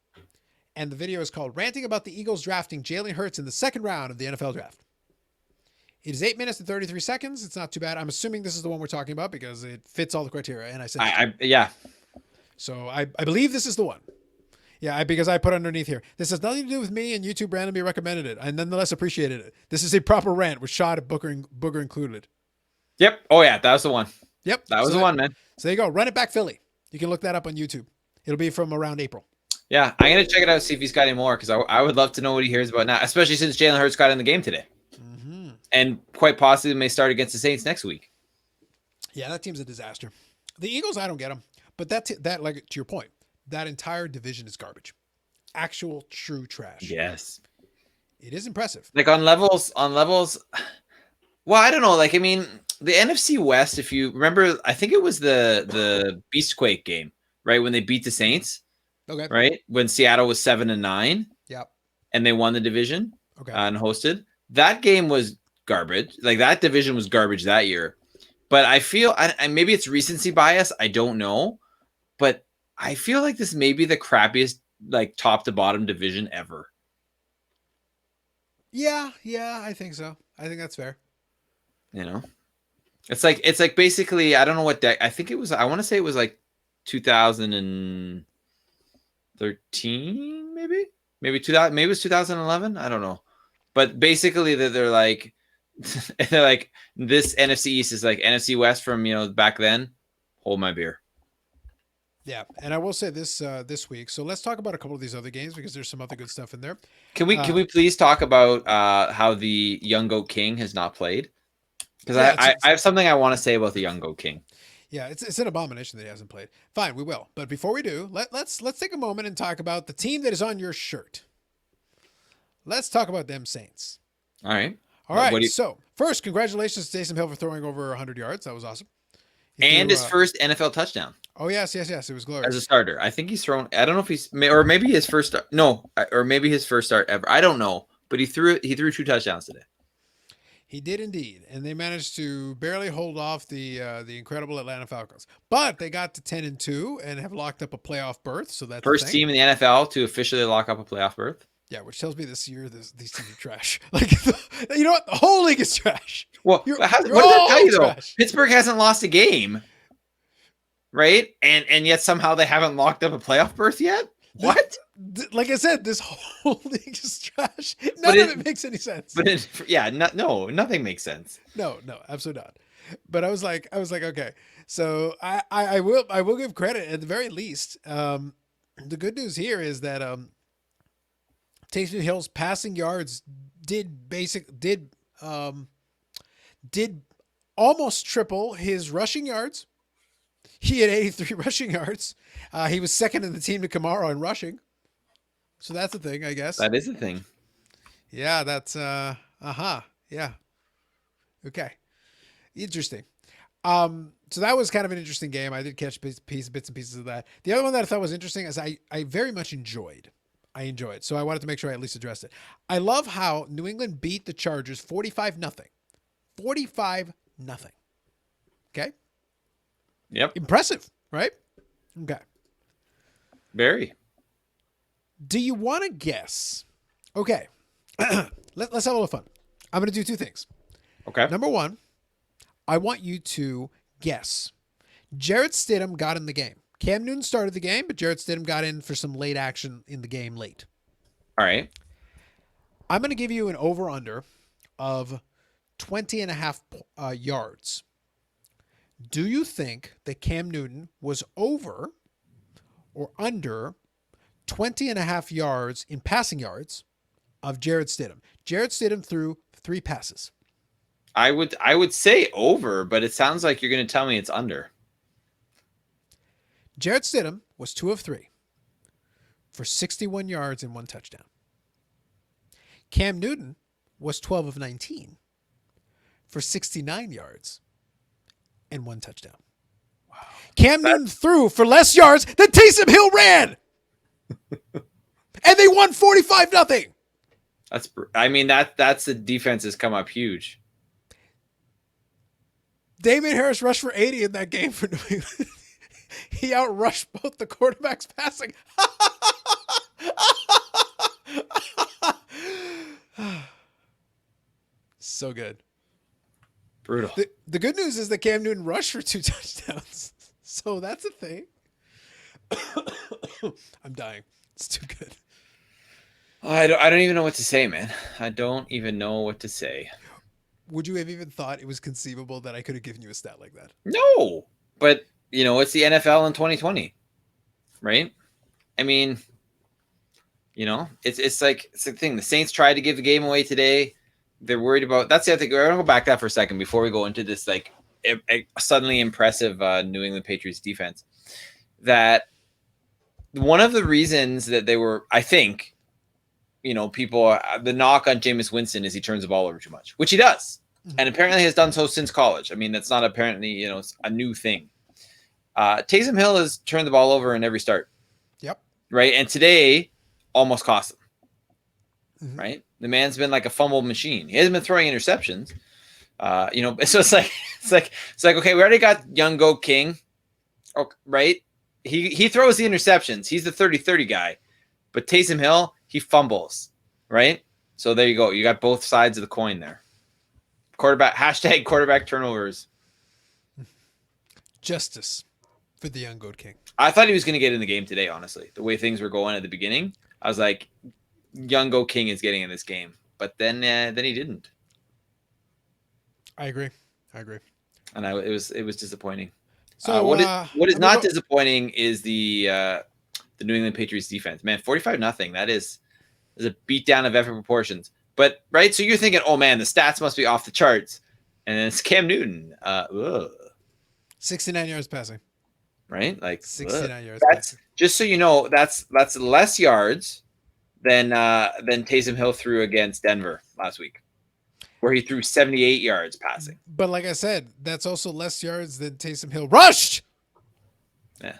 And the video is called Ranting About the Eagles Drafting Jalen Hurts in the Second Round of the NFL Draft. It is 8 minutes and 33 seconds. It's not too bad. I'm assuming this is the one we're talking about because it fits all the criteria. And I said, yeah. So I believe this is the one. Yeah, because I put underneath here. This has nothing to do with me, and YouTube randomly recommended it. I nonetheless appreciated it. This is a proper rant with shot at Booger included. Yep. Oh yeah, that was the one. Yep. That was the one, man. So there you go. Run It Back Philly. You can look that up on YouTube. It'll be from around April. Yeah, I'm gonna check it out, see if he's got any more, because I would love to know what he hears about now, especially since Jalen Hurts got in the game today, and quite possibly may start against the Saints next week. Yeah, that team's a disaster. The Eagles, I don't get them, but that like to your point, that entire division is garbage, actual true trash. Yes, it is impressive. Like on levels. Well, I don't know. Like I mean, the NFC West. If you remember, I think it was the Beastquake game, right, when they beat the Saints. Okay. Right when Seattle was 7-9. Yep. And they won the division. Okay. And hosted. That game was garbage. Like that division was garbage that year. But I feel, and maybe it's recency bias. I don't know. But I feel like this may be the crappiest, like top to bottom division ever. Yeah, I think so. I think that's fair. It's like basically, I don't know what deck. I think it was. I want to say it was like 2013, maybe 2000, maybe it was 2011. I don't know. But basically, they're like this NFC East is like NFC West from back then. Hold my beer. Yeah, and I will say this week. So let's talk about a couple of these other games because there's some other good stuff in there. Can we please talk about how the Young Goat King has not played? Because I have something I want to say about the Young Goat King. Yeah, it's an abomination that he hasn't played. Fine, we will. But before we do, let's take a moment and talk about the team that is on your shirt. Let's talk about them Saints. All right. So first, congratulations to Taysom Hill for throwing over 100 yards. That was awesome. And his first NFL touchdown. Oh, yes. It was glorious. As a starter. I think he's thrown, I don't know if he's, or maybe his first start. No, or maybe his first start ever. I don't know. But he threw 2 touchdowns today. He did indeed, and they managed to barely hold off the incredible Atlanta Falcons. But they got to 10-2 and have locked up a playoff berth. So that's First team in the NFL to officially lock up a playoff berth. Yeah, which tells me this year these teams are trash. Like, you know what? The whole league is trash. Well, what does that tell you though? Pittsburgh hasn't lost a game, right? And yet somehow they haven't locked up a playoff berth yet. What? Like I said, this whole league is trash. None of it makes any sense. But nothing makes sense. No, absolutely not. But I was like, okay. So I will give credit at the very least. The good news here is that Taysom Hill's passing yards did almost triple his rushing yards. He had 83 rushing yards. He was second in the team to Kamara in rushing. So that's a thing, I guess. That is a thing. Yeah, that's yeah. Okay. Interesting. So that was kind of an interesting game. I did catch bits and pieces of that. The other one that I thought was interesting is I very much enjoyed. So I wanted to make sure I at least addressed it. I love how New England beat the Chargers 45-0. 45-0. Okay? Yep. Impressive, right? Okay. Very. Do you want to guess? Okay. Let's have a little fun. I'm going to do two things. Okay. Number one, I want you to guess. Jarrett Stidham got in the game. Cam Newton started the game, but Jarrett Stidham got in for some late action in the game late. All right. I'm going to give you an over-under of 20.5 yards. Do you think that Cam Newton was over or under 20.5 yards in passing yards of Jarrett Stidham? Jarrett Stidham threw 3 passes. I would say over, but it sounds like you're going to tell me it's under. Jarrett Stidham was 2 of 3 for 61 yards and 1 touchdown. Cam Newton was 12 of 19 for 69 yards and 1 touchdown. Wow. Cam Newton threw for less yards than Taysom Hill ran. And they won 45-0. That's the defense has come up huge. Damian Harris rushed for 80 in that game for New England. He outrushed both the quarterbacks passing. So good. Brutal. The good news is that Cam Newton rushed for 2 touchdowns. So that's a thing. I'm dying. It's too good. I don't even know what to say, man. I don't even know what to say. Would you have even thought it was conceivable that I could have given you a stat like that? No, but it's the NFL in 2020, right? I mean, it's the thing. The Saints tried to give the game away today. They're worried about. That's the other thing. We're gonna go back to that for a second before we go into this suddenly impressive New England Patriots defense. That one of the reasons that they were, I think, people, the knock on Jameis Winston is he turns the ball over too much, which he does. And apparently has done so since college. I mean, that's not apparently, it's a new thing. Taysom Hill has turned the ball over in every start. Yep. Right. And today almost cost him. Mm-hmm. Right. The man's been like a fumble machine. He hasn't been throwing interceptions. So it's like, okay, we already got young Goat King. Oh, right. He throws the interceptions. He's the 30-30 guy. But Taysom Hill, he fumbles. Right. So there you go. You got both sides of the coin there. Quarterback turnovers. Justice for the young Goat King. I thought he was going to get in the game today, honestly. The way things were going at the beginning, I was like, young Goat King is getting in this game. But then he didn't. I agree. And it was disappointing. So what is not disappointing is the New England Patriots defense. Man, 45-0. That is a beatdown of epic proportions. But right, so you're thinking, oh man, the stats must be off the charts, and then it's Cam Newton, 69 yards passing, right? Like 69 yards. That's just so you know, that's less yards than Taysom Hill threw against Denver last week, where he threw 78 yards passing. But like I said, that's also less yards than Taysom Hill rushed. Yeah,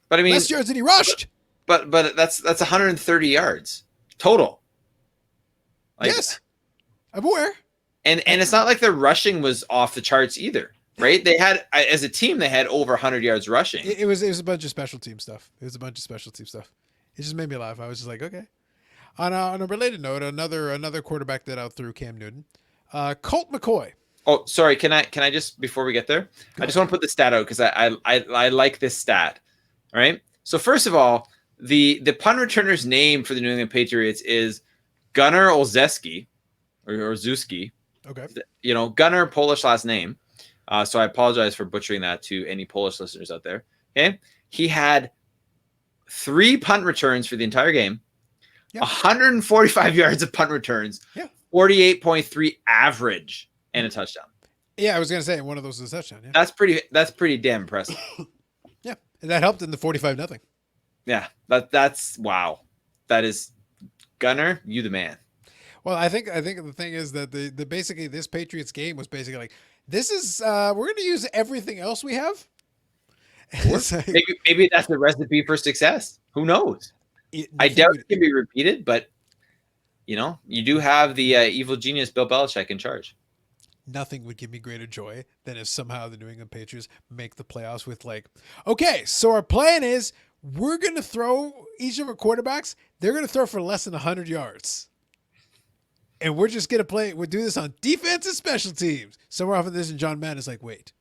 but I mean, less yards than he rushed. But that's 130 yards total. Yes, I'm aware. And it's not like their rushing was off the charts either, right? They had, as a team, they had over 100 yards rushing. It was a bunch of special team stuff. It just made me laugh. I was just like, okay. On a related note, another quarterback that outthrew Cam Newton, Colt McCoy. Oh, sorry. Can I just, before we get there, I just want to put the stat out because I like this stat. All right. So first of all, the punt returner's name for the New England Patriots is Gunnar Olszewski or Zuski. Okay. Gunnar, Polish last name. So I apologize for butchering that to any Polish listeners out there. Okay. He had 3 punt returns for the entire game, 145 yards of punt returns, 48.3 average, and a touchdown. Yeah, I was going to say one of those is a touchdown. Yeah. That's pretty damn impressive. Yeah. And that helped in the 45-0. Yeah. That's wow. That is Gunnar, you the man. Well, I think the thing is that the basically this Patriots game was basically like, this is we're going to use everything else we have. Like, maybe that's the recipe for success. Who knows? I doubt it can be repeated, but you do have the evil genius Bill Belichick in charge. Nothing would give me greater joy than if somehow the New England Patriots make the playoffs with okay, so our plan is we're going to throw each of our quarterbacks, they're going to throw for less than 100 yards. And we're just going to we'll do this on defense and special teams. Somewhere off of this, and John Madden is like, wait.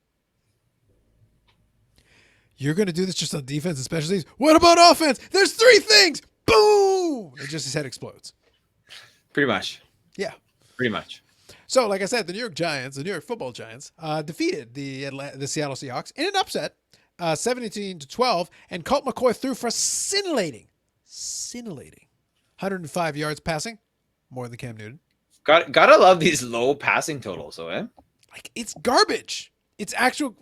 You're going to do this just on defense and special teams? What about offense? There's 3 things. Boom! And just his head explodes. Pretty much. Yeah. Pretty much. So, like I said, the New York Football Giants, defeated the Seattle Seahawks in an upset, 17-12, and Colt McCoy threw for a scintillating 105 yards passing, more than Cam Newton. Gotta love these low passing totals, though, eh? It's garbage. It's actual,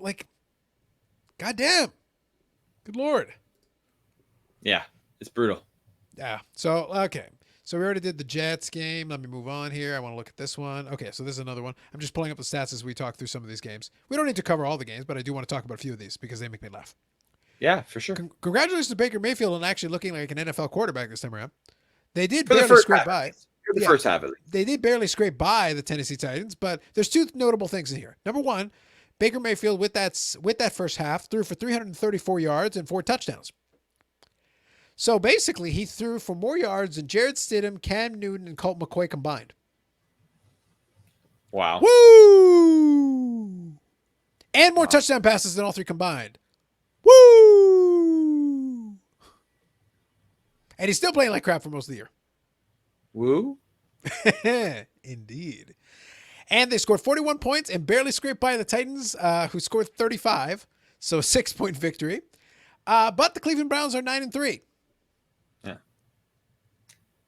goddamn. Good Lord. Yeah, it's brutal. Yeah. So, okay. So we already did the Jets game. Let me move on here. I want to look at this one. Okay, so this is another one. I'm just pulling up the stats as we talk through some of these games. We don't need to cover all the games, but I do want to talk about a few of these because they make me laugh. Yeah, for sure. Congratulations to Baker Mayfield on actually looking like an NFL quarterback this time around. They did barely scrape by. The first half of it. They did barely scrape by the Tennessee Titans, but there's 2 notable things in here. Number one, Baker Mayfield with that first half threw for 334 yards and 4 touchdowns. So basically, he threw for more yards than Jarrett Stidham, Cam Newton, and Colt McCoy combined. Wow. Woo! And more touchdown passes than all 3 combined. Woo! And he's still playing like crap for most of the year. Woo? Indeed. And they scored 41 points and barely scraped by the Titans, who scored 35. So 6-point victory. But the Cleveland Browns are 9-3. Yeah.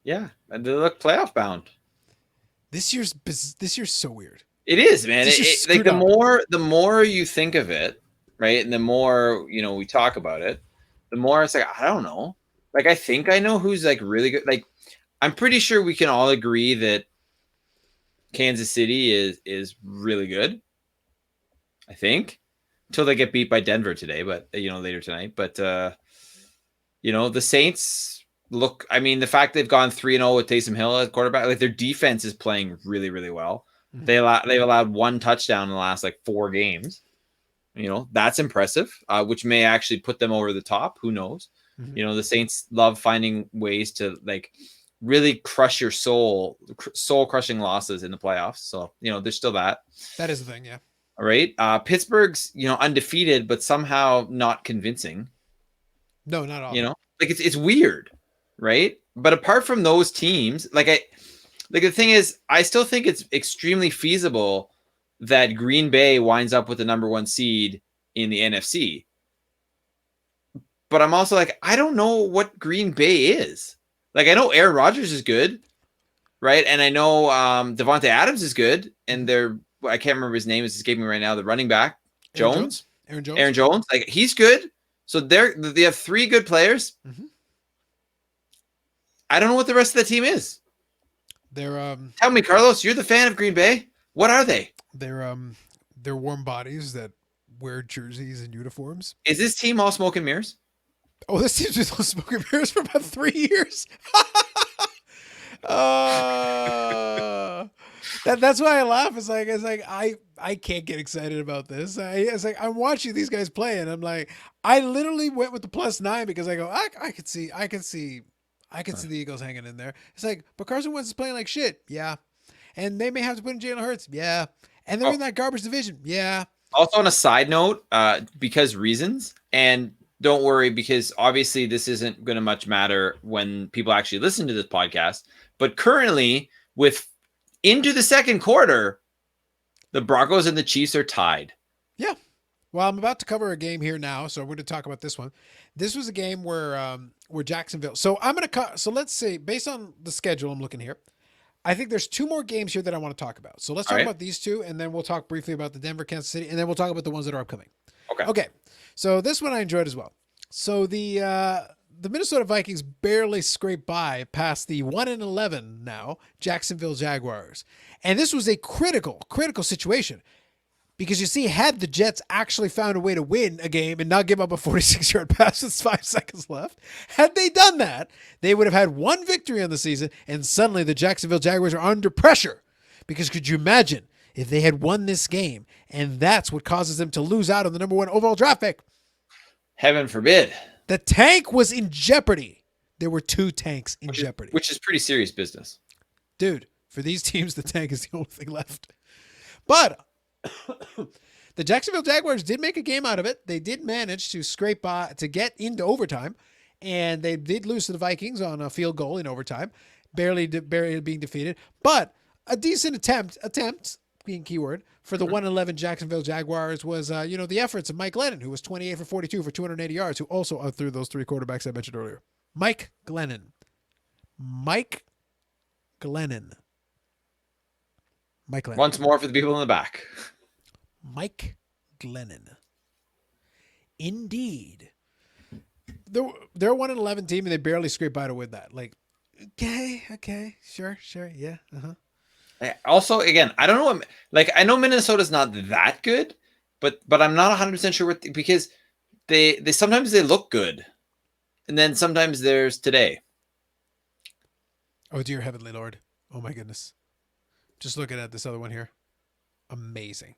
Yeah. And they look playoff bound. This year's so weird. It is, man. The more you think of it, right? And the more, we talk about it, the more it's like, I don't know. I think I know who's really good. I'm pretty sure we can all agree that Kansas City is really good. I think until they get beat by Denver today, but later tonight. But the Saints look. I mean, the fact they've gone 3-0 with Taysom Hill at quarterback, their defense is playing really, really well. Mm-hmm. They've allowed 1 touchdown in the last 4 games. That's impressive, which may actually put them over the top. Who knows? Mm-hmm. The Saints love finding ways to really crush your soul crushing losses in the playoffs. So, there's still that. That is the thing. Yeah. All right. Pittsburgh's, undefeated, but somehow not convincing. No, not all. It's weird. Right. But apart from those teams, the thing is, I still think it's extremely feasible that Green Bay winds up with the number 1 seed in the NFC. But I'm also I don't know what Green Bay is. I know Aaron Rodgers is good, right? And I know Devontae Adams is good. And I can't remember his name. It's escaping me right now. The running back, Aaron Jones. He's good. So they have 3 good players. Mm-hmm. I don't know what the rest of the team is. They're Tell me, Carlos, you're the fan of Green Bay. What are they? They're warm bodies that wear jerseys and uniforms. Is this team all smoke and mirrors? Oh, this team's been on smoke and mirrors for about 3 years. That's why I laugh. It's like I can't get excited about this. It's like I'm watching these guys play, and I'm like, I literally went with the +9 because I go, I could see the Eagles hanging in there. It's like, but Carson Wentz is playing like shit. Yeah, and they may have to put in Jalen Hurts. Yeah, and they're in that garbage division. Yeah. Also, on a side note, because reasons, and don't worry, because obviously this isn't going to much matter when people actually listen to this podcast. But currently, with into the second quarter, the Broncos and the Chiefs are tied. Yeah. Well, I'm about to cover a game here now, so we're going to talk about this one. This was a game where Jacksonville. So I'm going to so let's see, based on the schedule I'm looking here, I think there's two more games here that I want to talk about. So let's talk about these two, and then we'll talk briefly about the Denver, Kansas City, and then we'll talk about the ones that are upcoming. Okay. So this one I enjoyed as well. So the Minnesota Vikings barely scraped by past the 1-11 now Jacksonville Jaguars. And this was a critical situation. Because you see, had the Jets actually found a way to win a game and not give up a 46-yard pass with 5 seconds left, had they done that, they would have had one victory on the season, and suddenly the Jacksonville Jaguars are under pressure. Because could you imagine if they had won this game, and that's what causes them to lose out on the number 1 overall draft pick? Heaven forbid. The tank was in jeopardy. There were 2 tanks in jeopardy. Which is pretty serious business. Dude, for these teams, the tank is the only thing left. But the Jacksonville Jaguars did make a game out of it. They did manage to scrape by to get into overtime, and they did lose to the Vikings on a field goal in overtime, barely being defeated. But a decent attempt being keyword for the 1-11 Jacksonville Jaguars was, the efforts of Mike Glennon, who was 28 for 42 for 280 yards, who also outthrew those 3 quarterbacks I mentioned earlier. Mike Glennon. Once more for the people in the back. Mike Glennon. Indeed. They're a 1-11 team, and they barely scraped by to win that. Like, okay, sure, yeah, Also, again, I don't know. I know Minnesota's not that good, but I'm not 100% sure because they sometimes they look good, and then sometimes there's today. Oh, dear heavenly Lord. Oh, my goodness. Just looking at this other one here. Amazing.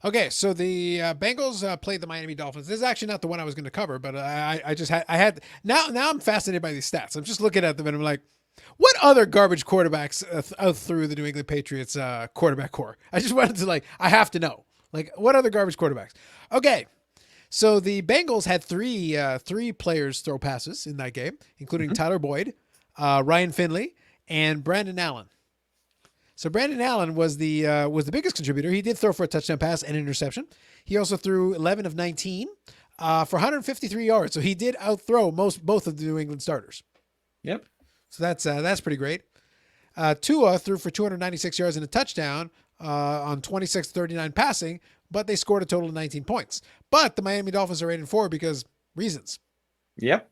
Okay, so the Bengals played the Miami Dolphins. This is actually not the one I was going to cover, but I had now I'm fascinated by these stats. I'm just looking at them and I'm like, what other garbage quarterbacks outthrew the New England Patriots quarterback core? I just wanted to I have to know, what other garbage quarterbacks? Okay, so the Bengals had three players throw passes in that game, including Tyler Boyd, Ryan Finley, and Brandon Allen. So Brandon Allen was the biggest contributor. He did throw for a touchdown pass and interception. He also threw 11 of 19 for 153 yards. So he did outthrow both of the New England starters. Yep. So that's pretty great. Tua threw for 296 yards and a touchdown on 26-39 passing, but they scored a total of 19 points. But the Miami Dolphins are 8-4 because reasons. Yep.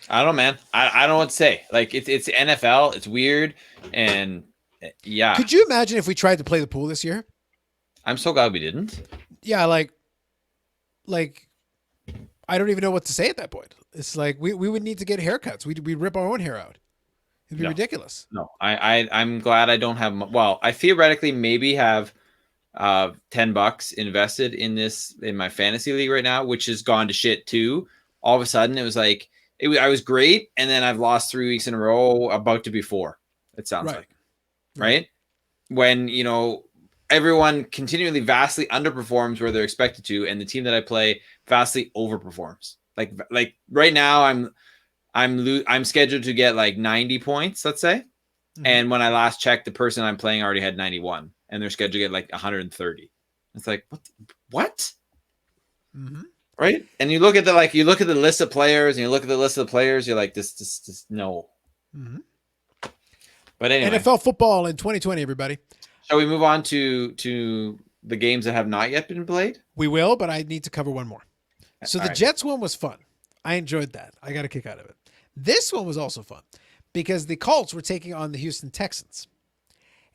I don't know, man. I don't know what to say. It's NFL. It's weird, and yeah. Could you imagine if we tried to play the pool this year? I'm so glad we didn't. Yeah, like I don't even know what to say at that point. It's like we would need to get haircuts. We'd rip our own hair out. It'd be ridiculous. No, I'm glad I don't have. Well, I theoretically maybe have $10 invested in my fantasy league right now, which has gone to shit too. All of a sudden, it was like. I was great, and then I've lost 3 weeks in a row, about to be 4, it sounds like. Right? When, everyone continually vastly underperforms where they're expected to, and the team that I play vastly overperforms. Like right now, I'm scheduled to get 90 points, let's say. Mm-hmm. And when I last checked, the person I'm playing already had 91, and they're scheduled to get 130. It's like, what? Mm-hmm. Right. And you look at the list of players, and you're like, this no. Mm-hmm. But anyway, NFL football in 2020, everybody. Shall we move on to the games that have not yet been played? We will, but I need to cover one more. So the Jets one was fun. I enjoyed that. I got a kick out of it. This one was also fun because the Colts were taking on the Houston Texans.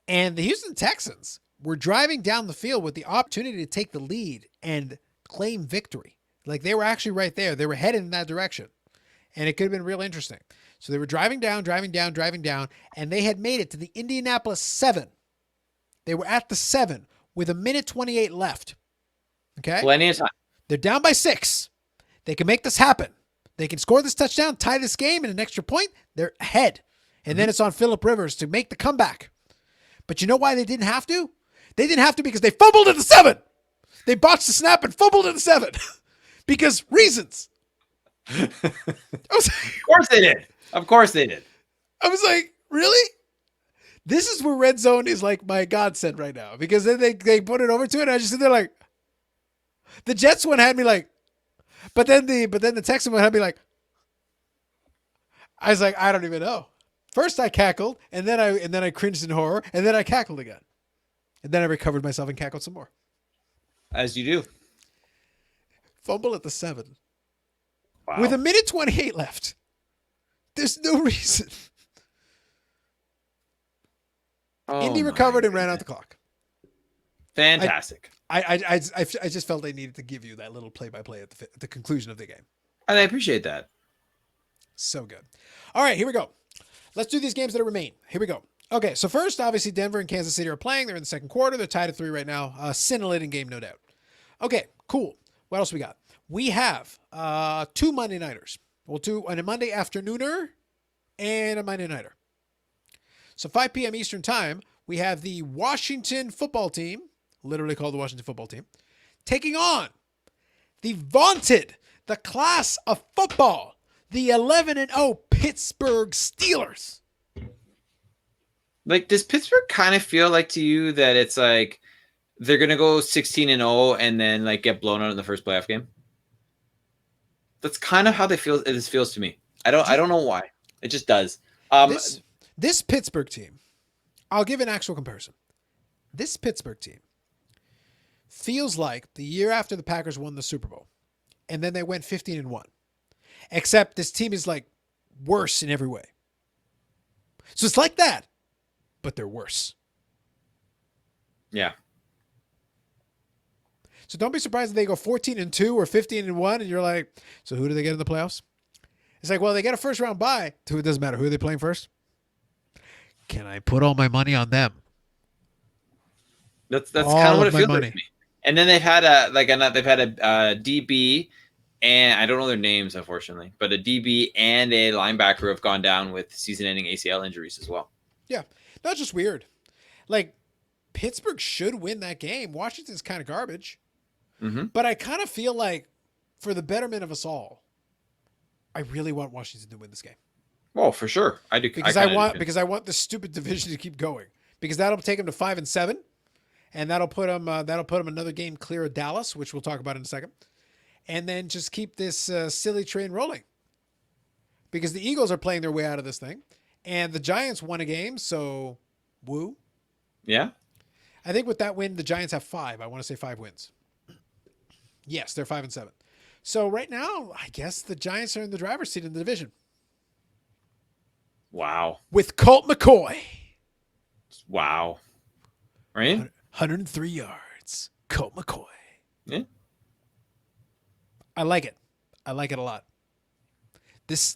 And the Houston Texans were driving down the field with the opportunity to take the lead and claim victory. They were actually right there. They were headed in that direction. And it could have been real interesting. So they were driving down, and they had made it to the Indianapolis 7. They were at the 7 with 1:28 left. Okay? Plenty of time. They're down by 6. They can make this happen. They can score this touchdown, tie this game, and an extra point. They're ahead. And then it's on Phillip Rivers to make the comeback. But you know why they didn't have to? They didn't have to because they fumbled at the 7. They botched the snap and fumbled at the 7. Because reasons. Of course they did. Of course they did. I was like, really? This is where red zone is like my godsend right now. Because then they put it over to it, and I just sit there like, the Jets one had me like, but then the Texan one had me like, I was like, I don't even know. First I cackled, and then I cringed in horror, and then I cackled again. And then I recovered myself and cackled some more. As you do. Fumble at the 7. Wow. With 1:28 left. There's no reason. Indy recovered and ran out the clock. Fantastic. I just felt I needed to give you that little play-by-play at the conclusion of the game. And I appreciate that. So good. All right, here we go. Let's do these games that remain. Here we go. Okay, so first, obviously, Denver and Kansas City are playing. They're in the second quarter. They're tied at 3 right now. Scintillating game, no doubt. Okay, cool. What else we got? We have 2 Monday nighters. We'll do a Monday afternooner and a Monday nighter. So 5 p.m. Eastern time, we have the Washington football team, literally called the Washington football team, taking on the vaunted, the class of football, the 11-0 Pittsburgh Steelers. Like, does Pittsburgh kind of feel like to you that it's like they're going to go 16-0 and then like get blown out in the first playoff game? That's kind of how it feels to me. I don't know why. It just does. This Pittsburgh team, I'll give an actual comparison. This Pittsburgh team feels like the year after the Packers won the Super Bowl, and then they went 15-1. Except this team is like worse in every way. So it's like that, but they're worse. Yeah. So don't be surprised if they go 14-2 or 15-1, and you're like, so who do they get in the playoffs? It's like, well, they get a first round bye. It doesn't matter. Who are they playing first? Can I put all my money on them? That's kind of what it feels like to me. And then they've had a DB, and I don't know their names, unfortunately, but a DB and a linebacker have gone down with season-ending ACL injuries as well. Yeah, that's just weird. Like, Pittsburgh should win that game. Washington's kind of garbage. Mm-hmm. But I kind of feel like, for the betterment of us all, I really want Washington to win this game. Well, for sure, I do. Because I want the stupid division to keep going. Because that'll take them to 5-7, and that'll put them another game clear of Dallas, which we'll talk about in a second, and then just keep this silly train rolling. Because the Eagles are playing their way out of this thing, and the Giants won a game, so woo. Yeah. I think with that win, the Giants have 5. I want to say 5 wins. Yes, they're 5-7. So right now, I guess the Giants are in the driver's seat in the division. Wow. With Colt McCoy. Wow. Right? 103 yards. Colt McCoy. Yeah. I like it. I like it a lot. This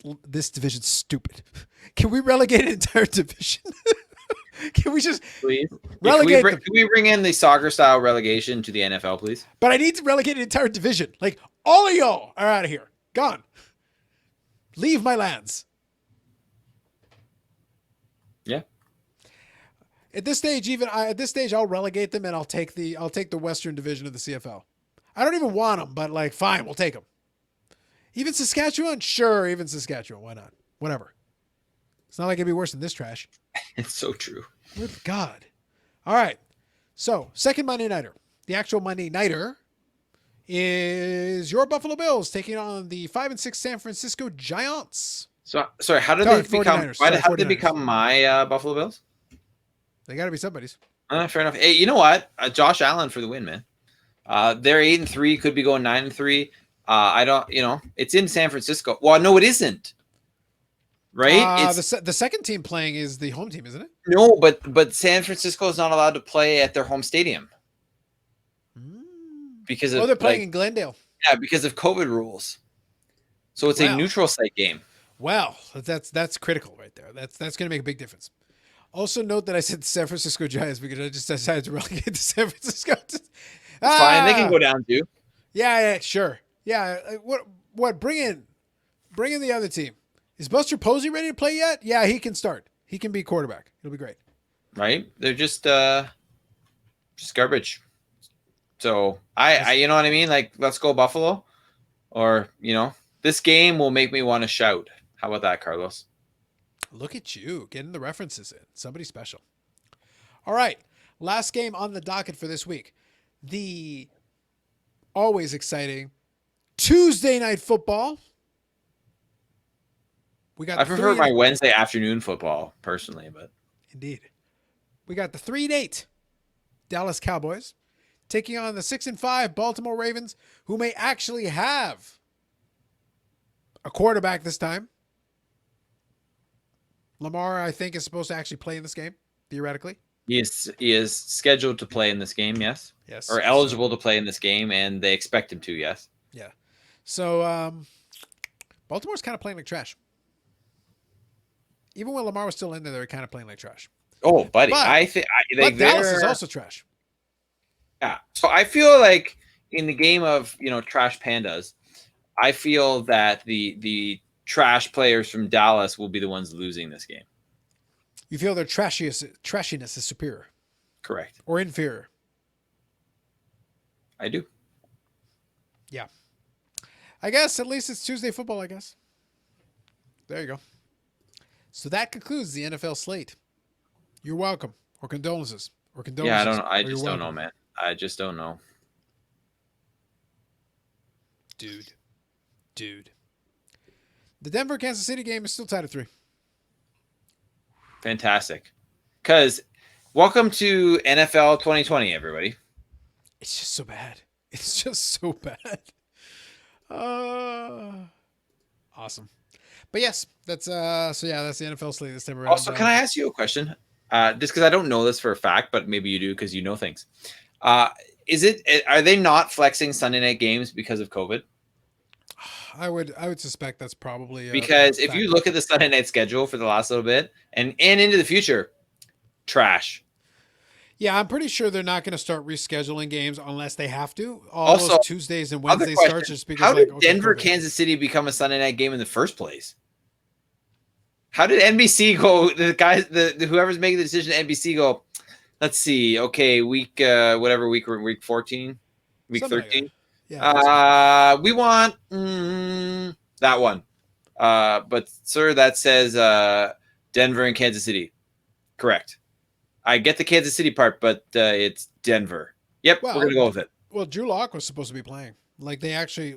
division's stupid. Can we relegate an entire division? Can we just relegate can we bring in the soccer style relegation to the NFL, please? But I need to relegate an entire division. Like, all of y'all are out of here. Gone. Leave my lands. Yeah. At this stage, I'll relegate them, and I'll take the Western Division of the CFL. I don't even want them, but like, fine, we'll take them. Even Saskatchewan, sure. Even Saskatchewan, why not? Whatever. It's not like it'd be worse than this trash. It's so true. Good God. All right. So, second Monday nighter. The actual Monday nighter is your Buffalo Bills taking on the 5-6 San Francisco Giants. So, sorry, how did they become? How did they become my Buffalo Bills? They got to be somebody's. Fair enough. Hey, you know what? Josh Allen for the win, man. They're 8-3, could be going 9-3. I don't, it's in San Francisco. Well, no, it isn't. Right? The second team playing is the home team, isn't it? No, but San Francisco is not allowed to play at their home stadium because of they're playing in Glendale. Yeah, because of COVID rules. So it's a neutral site game. Well, that's critical right there. That's going to make a big difference. Also note that I said San Francisco Giants because I just decided to relegate the San Francisco. It's fine. They can go down too. Yeah, sure. Yeah, what? Bring in the other team. Is Buster Posey ready to play yet? Yeah, he can start. He can be quarterback. It'll be great. Right? They're just garbage. So I you know what I mean? Like, let's go Buffalo. Or, this game will make me want to shout. How about that, Carlos? Look at you getting the references in. Somebody special. All right. Last game on the docket for this week. The always exciting Tuesday night football. I prefer my Wednesday afternoon football personally, but indeed. We got the 3-8 Dallas Cowboys taking on the 6-5 Baltimore Ravens, who may actually have a quarterback this time. Lamar, I think, is supposed to actually play in this game, theoretically. He is scheduled to play in this game, yes. Yes. Or eligible to play in this game, and they expect him to, yes. Yeah. So Baltimore's kind of playing like trash. Even when Lamar was still in there, they were kind of playing like trash. Oh, buddy. But Dallas is also trash. Yeah. So I feel like in the game of, trash pandas, I feel that the trash players from Dallas will be the ones losing this game. You feel their trashiness is superior. Correct. Or inferior. I do. Yeah. I guess at least it's Tuesday football, I guess. There you go. So that concludes the NFL slate. You're welcome. Or condolences. Yeah, I don't know. I just don't know, man. I just don't know. Dude. The Denver-Kansas City game is still tied at 3. Fantastic. Because welcome to NFL 2020, everybody. It's just so bad. It's just so bad. Awesome. But yes, that's that's the NFL slate this time around. Also, can I ask you a question? Just because I don't know this for a fact, but maybe you do because you know things. Are they not flexing Sunday night games because of COVID? I would suspect that's probably because if you look at the Sunday night schedule for the last little bit and into the future, trash. Yeah, I'm pretty sure they're not going to start rescheduling games unless they have to. All those Tuesdays and Wednesdays start just because. How did Denver, Kansas City become a Sunday night game in the first place? How did NBC go? The guys, whoever's making the decision, NBC go. Let's see. Okay, week 14, week 13. Yeah. We want that one. But sir, that says Denver and Kansas City. Correct. I get the Kansas City part, but it's Denver. Yep, we're gonna go with it. Well, Drew Lock was supposed to be playing. Like they actually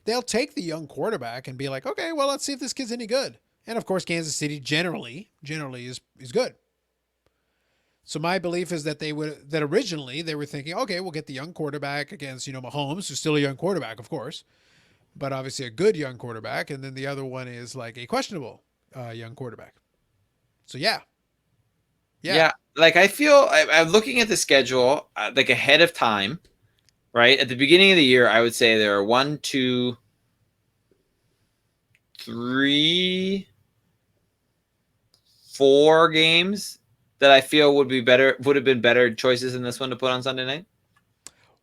they'll take the young quarterback and be like, okay, well, let's see if this kid's any good. And of course, Kansas City generally is good. So my belief is that originally they were thinking, okay, we'll get the young quarterback against, Mahomes, who's still a young quarterback, of course, but obviously a good young quarterback. And then the other one is like a questionable young quarterback. So yeah. Like I feel I'm looking at the schedule like ahead of time, right? At the beginning of the year, I would say there are 1, 2, 3, 4 games that I feel would have been better choices than this one to put on Sunday night.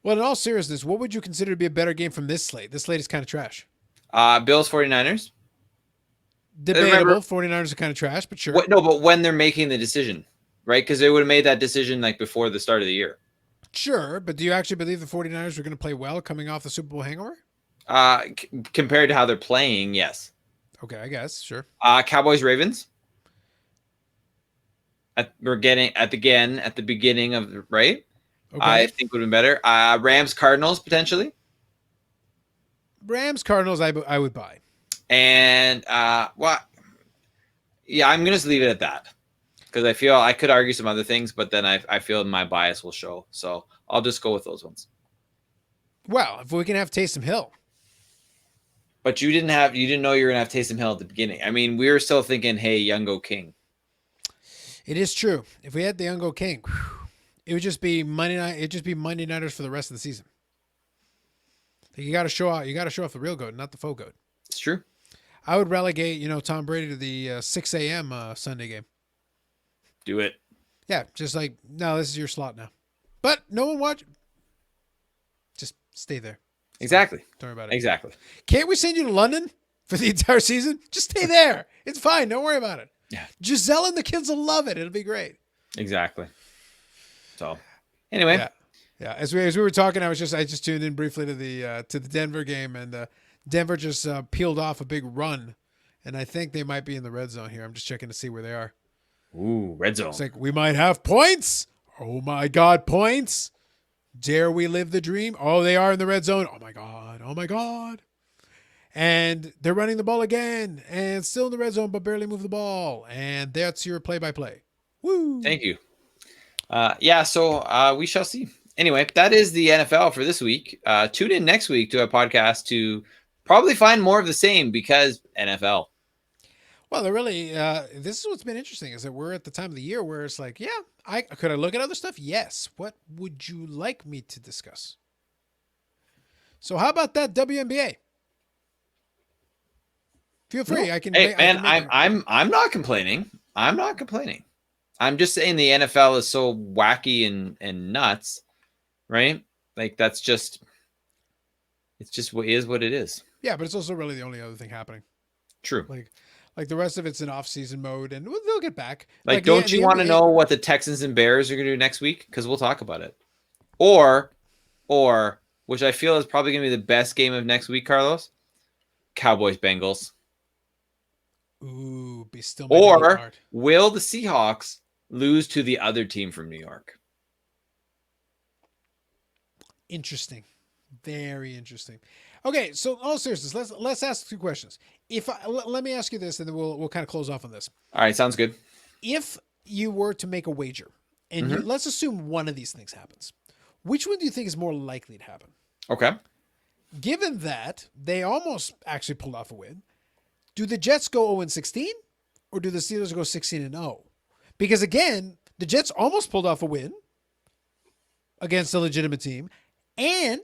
Well, in all seriousness, what would you consider to be a better game from this slate? This slate is kind of trash. Bills 49ers. Debatable. 49ers are kind of trash, but sure. But when they're making the decision, right? Because they would have made that decision like before the start of the year. Sure, but do you actually believe the 49ers are going to play well coming off the Super Bowl hangover? Compared to how they're playing, yes. Okay, I guess, sure. Cowboys Ravens. We're getting at the beginning of the right. Okay. I think would have been better. Rams Cardinals potentially. Rams Cardinals, I would buy. And I'm gonna just leave it at that because I feel I could argue some other things, but then I feel my bias will show. So I'll just go with those ones. Well, if we can have Taysom Hill. But you didn't know you were gonna have Taysom Hill at the beginning. I mean, we were still thinking, hey, Youngo King. It is true. If we had the Youngo King, it would just be Monday night. It'd just be Monday nighters for the rest of the season. You got to show out. You got to show off the real goat, not the faux goat. It's true. I would relegate, Tom Brady to the 6 a.m. Sunday game. Do it. Yeah, just like, no, this is your slot now. But no one watch. Just stay there. It's Exactly. fine. Don't worry about it. Exactly. Can't we send you to London for the entire season? Just stay there. It's fine. Don't worry about it. Yeah. Giselle and the kids will love it. It'll be great. Exactly. So, anyway. Yeah. As we were talking, I just tuned in briefly to the Denver game, and Denver just peeled off a big run, and I think they might be in the red zone here. I'm just checking to see where they are. Ooh, red zone. It's like, we might have points. Oh my God, points. Dare we live the dream? Oh, they are in the red zone. Oh my God. Oh my God. And they're running the ball again, and still in the red zone, but barely move the ball. And that's your play-by-play. Woo. Thank you. So we shall see. Anyway, that is the NFL for this week. Tune in next week to a podcast to probably find more of the same, because NFL. Well, they're really, this is what's been interesting, is that we're at the time of the year where it's like, yeah, could I look at other stuff? Yes. What would you like me to discuss? So how about that WNBA? Feel free. No. I can. I'm not complaining. I'm not complaining. I'm just saying the NFL is so wacky and nuts, right? Like it's just what it is. Yeah, but it's also really the only other thing happening. True. Like the rest of it's in off-season mode, and they'll get back. Like don't you want to know what the Texans and Bears are going to do next week? Because we'll talk about it. Or, which I feel is probably going to be the best game of next week, Carlos, Cowboys Bengals. Ooh, be still. Or will the Seahawks lose to the other team from New York? Interesting. Very interesting. Okay, so all seriousness, let's ask 2 questions. Let me ask you this, and then we'll kind of close off on this. All right, sounds good. If you were to make a wager, and let's assume one of these things happens, which one do you think is more likely to happen? Okay. Given that they almost actually pulled off a win, do the Jets go 0-16, or do the Steelers go 16-0? Because again, the Jets almost pulled off a win against a legitimate team, and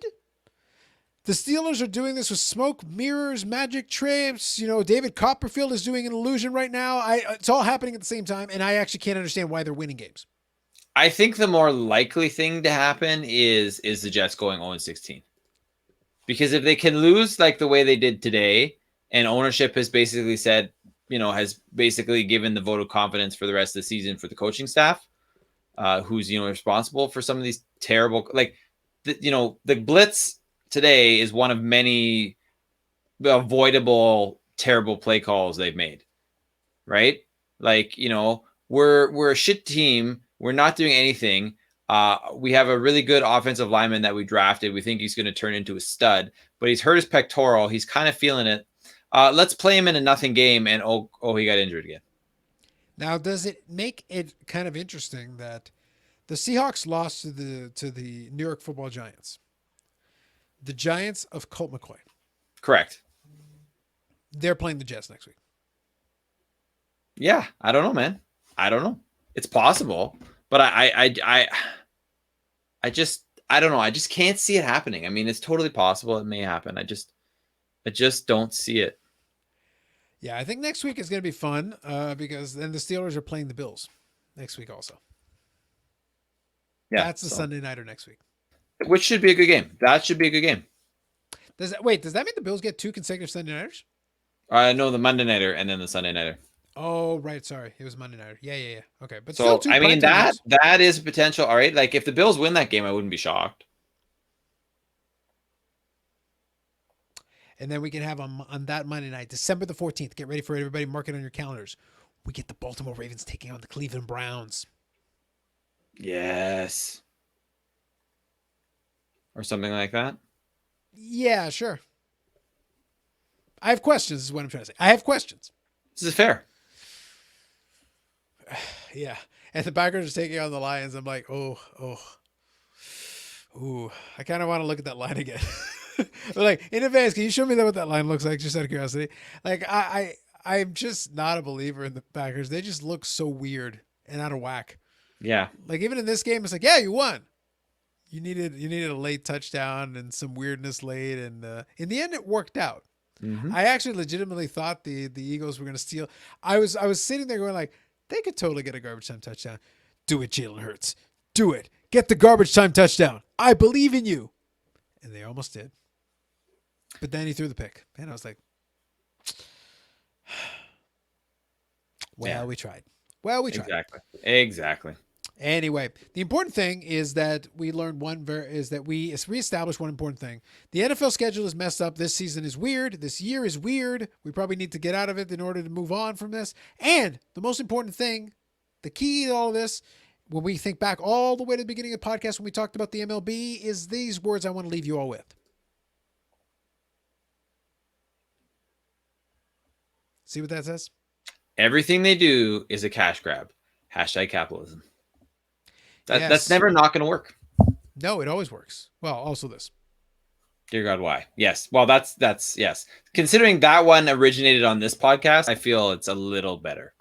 the Steelers are doing this with smoke, mirrors, magic trips. David Copperfield is doing an illusion right now. It's all happening at the same time, and I actually can't understand why they're winning games. I think the more likely thing to happen is the Jets going 0-16. Because if they can lose like the way they did today, and ownership has basically said, has basically given the vote of confidence for the rest of the season for the coaching staff, who's, responsible for some of these terrible, the blitz today is one of many avoidable, terrible play calls they've made, right? We're a shit team. We're not doing anything. We have a really good offensive lineman that we drafted. We think he's going to turn into a stud, but he's hurt his pectoral. He's kind of feeling it. Let's play him in a nothing game, and he got injured again. Now, does it make it kind of interesting that the Seahawks lost to the New York Football Giants? The Giants of Colt McCoy. Correct. They're playing the Jets next week. Yeah, I don't know, man. I don't know. It's possible, but I don't know. I just can't see it happening. I mean, it's totally possible. It may happen. I just don't see it. Yeah, I think next week is going to be fun because then the Steelers are playing the Bills next week also. Yeah, that's the Sunday nighter next week. Which should be a good game. That should be a good game. Does that mean the Bills get 2 consecutive Sunday nighters? No, the Monday nighter and then the Sunday nighter. Oh, right. Sorry. It was Monday nighter. Yeah. Okay. But so, I mean, that is potential. All right. Like, if the Bills win that game, I wouldn't be shocked. And then we can have on that Monday night, December the 14th. Get ready for it, everybody. Mark it on your calendars. We get the Baltimore Ravens taking on the Cleveland Browns. Yes. Or something like that? Yeah, sure. I have questions, is what I'm trying to say. I have questions. This is fair. Yeah. And the Packers are taking on the Lions. I'm like, ooh. I kind of want to look at that line again. Like, in advance, can you show me what that line looks like, just out of curiosity? Like, I'm just not a believer in the Packers. They just look so weird and out of whack. Yeah. Like, even in this game, it's like, yeah, you won. You needed a late touchdown and some weirdness late, and in the end, it worked out. Mm-hmm. I actually legitimately thought the Eagles were going to steal. I was sitting there going like, they could totally get a garbage time touchdown. Do it, Jalen Hurts. Do it. Get the garbage time touchdown. I believe in you. And they almost did. But then he threw the pick. And I was like, well, we tried. Well, we tried. Exactly. Anyway, the important thing is that we learned we established one important thing. The NFL schedule is messed up. This season is weird. This year is weird. We probably need to get out of it in order to move on from this. And the most important thing, the key to all of this, when we think back all the way to the beginning of the podcast when we talked about the MLB, is these words I want to leave you all with. See what that says? Everything they do is a cash grab. Hashtag capitalism. Yes. That's never not going to work. No, it always works. Well, also this. Dear God, why? Yes. Well, that's yes. Considering that one originated on this podcast, I feel it's a little better.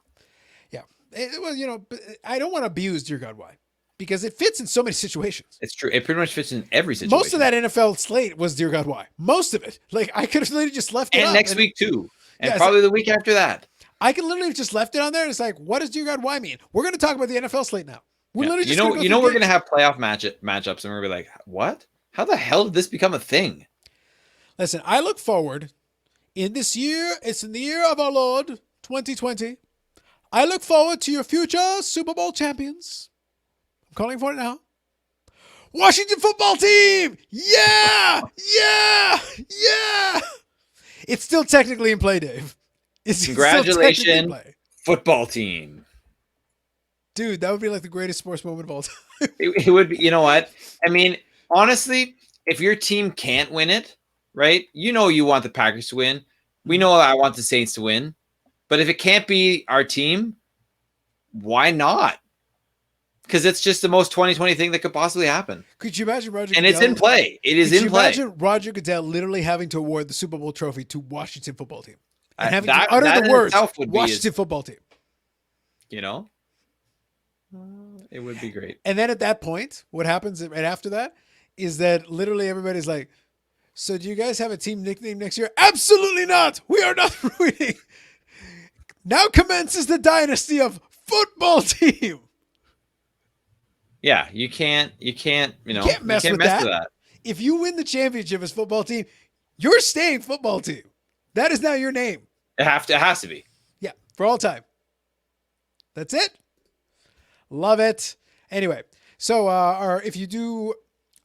Yeah. Well, I don't want to abuse Dear God, why? Because it fits in so many situations. It's true. It pretty much fits in every situation. Most of that NFL slate was Dear God, why? Most of it. Like, I could have literally just left it and up. Next week, too. And probably the week after that. I could literally have just left it on there. And it's like, what does Dear God, why mean? We're going to talk about the NFL slate now. We're literally just we're going to have playoff matchups, and we're going to be like, what? How the hell did this become a thing? Listen, I look forward in this year. It's in the year of our Lord, 2020. I look forward to your future Super Bowl champions. I'm calling for it now. Washington football team. Yeah. Yeah. Yeah. It's still technically in play, Dave. Congratulations, football team. Dude, that would be like the greatest sports moment of all time. It would be. You know what? I mean, honestly, if your team can't win it, right? You want the Packers to win. We know I want the Saints to win. But if it can't be our team, why not? Because it's just the most 2020 thing that could possibly happen. Could you imagine Roger Goodell? And it's in play. It is in play. Imagine Roger Goodell literally having to award the Super Bowl trophy to Washington football team. And having to utter the words, Washington football team. It would be great. And then at that point, what happens right after that is that literally everybody's like, so do you guys have a team nickname next year? Absolutely not. We are not winning. Now commences the dynasty of football team. Yeah, you can't mess with that. If you win the championship as football team, you're staying football team. That is now your name. It has to be. Yeah, for all time. That's it. Love it. Anyway, so if you do,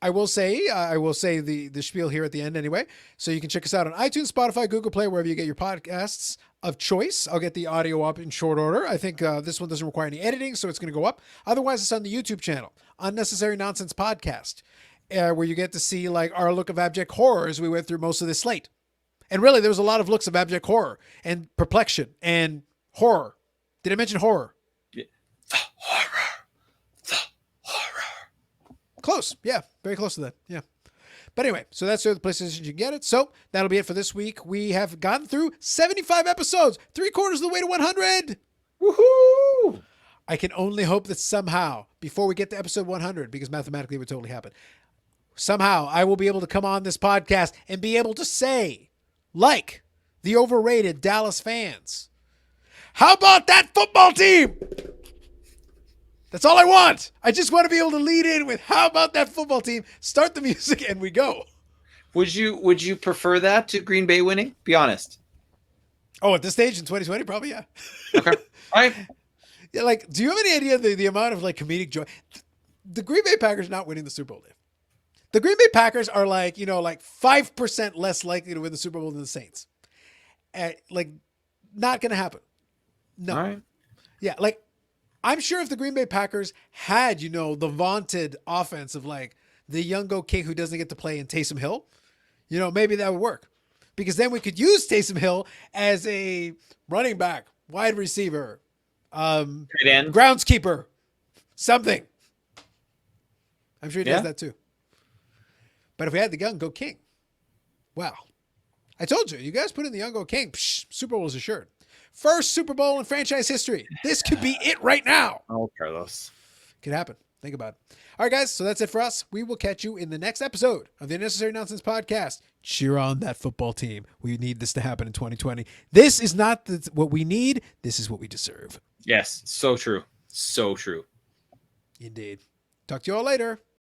I will say the spiel here at the end anyway. So you can check us out on iTunes, Spotify, Google Play, wherever you get your podcasts of choice. I'll get the audio up in short order. I think this one doesn't require any editing, so it's going to go up. Otherwise, it's on the YouTube channel, Unnecessary Nonsense Podcast, where you get to see like our look of abject horror as we went through most of this slate. And really, there was a lot of looks of abject horror and perplexion and horror. Did I mention horror? Yeah. The horror. Close. Yeah, very close to that. Yeah. But anyway, so that's the places you can get it. So that'll be it for this week. We have gotten through 75 episodes, 3/4 of the way to 100. Woohoo! I can only hope that somehow, before we get to episode 100, because mathematically it would totally happen, somehow I will be able to come on this podcast and be able to say, like the overrated Dallas fans, how about that football team? That's all I want. I just want to be able to lead in with how about that football team, start the music, and we go. Would you prefer that to Green Bay winning? Be honest. Oh, at this stage in 2020, probably, yeah. Okay. All right. Yeah, like, do you have any idea the amount of like comedic joy? The Green Bay Packers not winning the Super Bowl, Dave. The Green Bay Packers are like 5% less likely to win the Super Bowl than the Saints. Like, not going to happen. No. All right. Yeah, like, I'm sure if the Green Bay Packers had, the vaunted offense of like the young go king who doesn't get to play in Taysom Hill, maybe that would work. Because then we could use Taysom Hill as a running back, wide receiver, groundskeeper, something. I'm sure he does that too. But if we had the young go king, wow. I told you, you guys put in the young go king, Super Bowl is assured. First Super Bowl in franchise history. This could be it right now. Oh, Carlos. Could happen. Think about it. All right, guys. So that's it for us. We will catch you in the next episode of the Unnecessary Nonsense Podcast. Cheer on that football team. We need this to happen in 2020. This is not what we need. This is what we deserve. Yes. So true. So true. Indeed. Talk to you all later.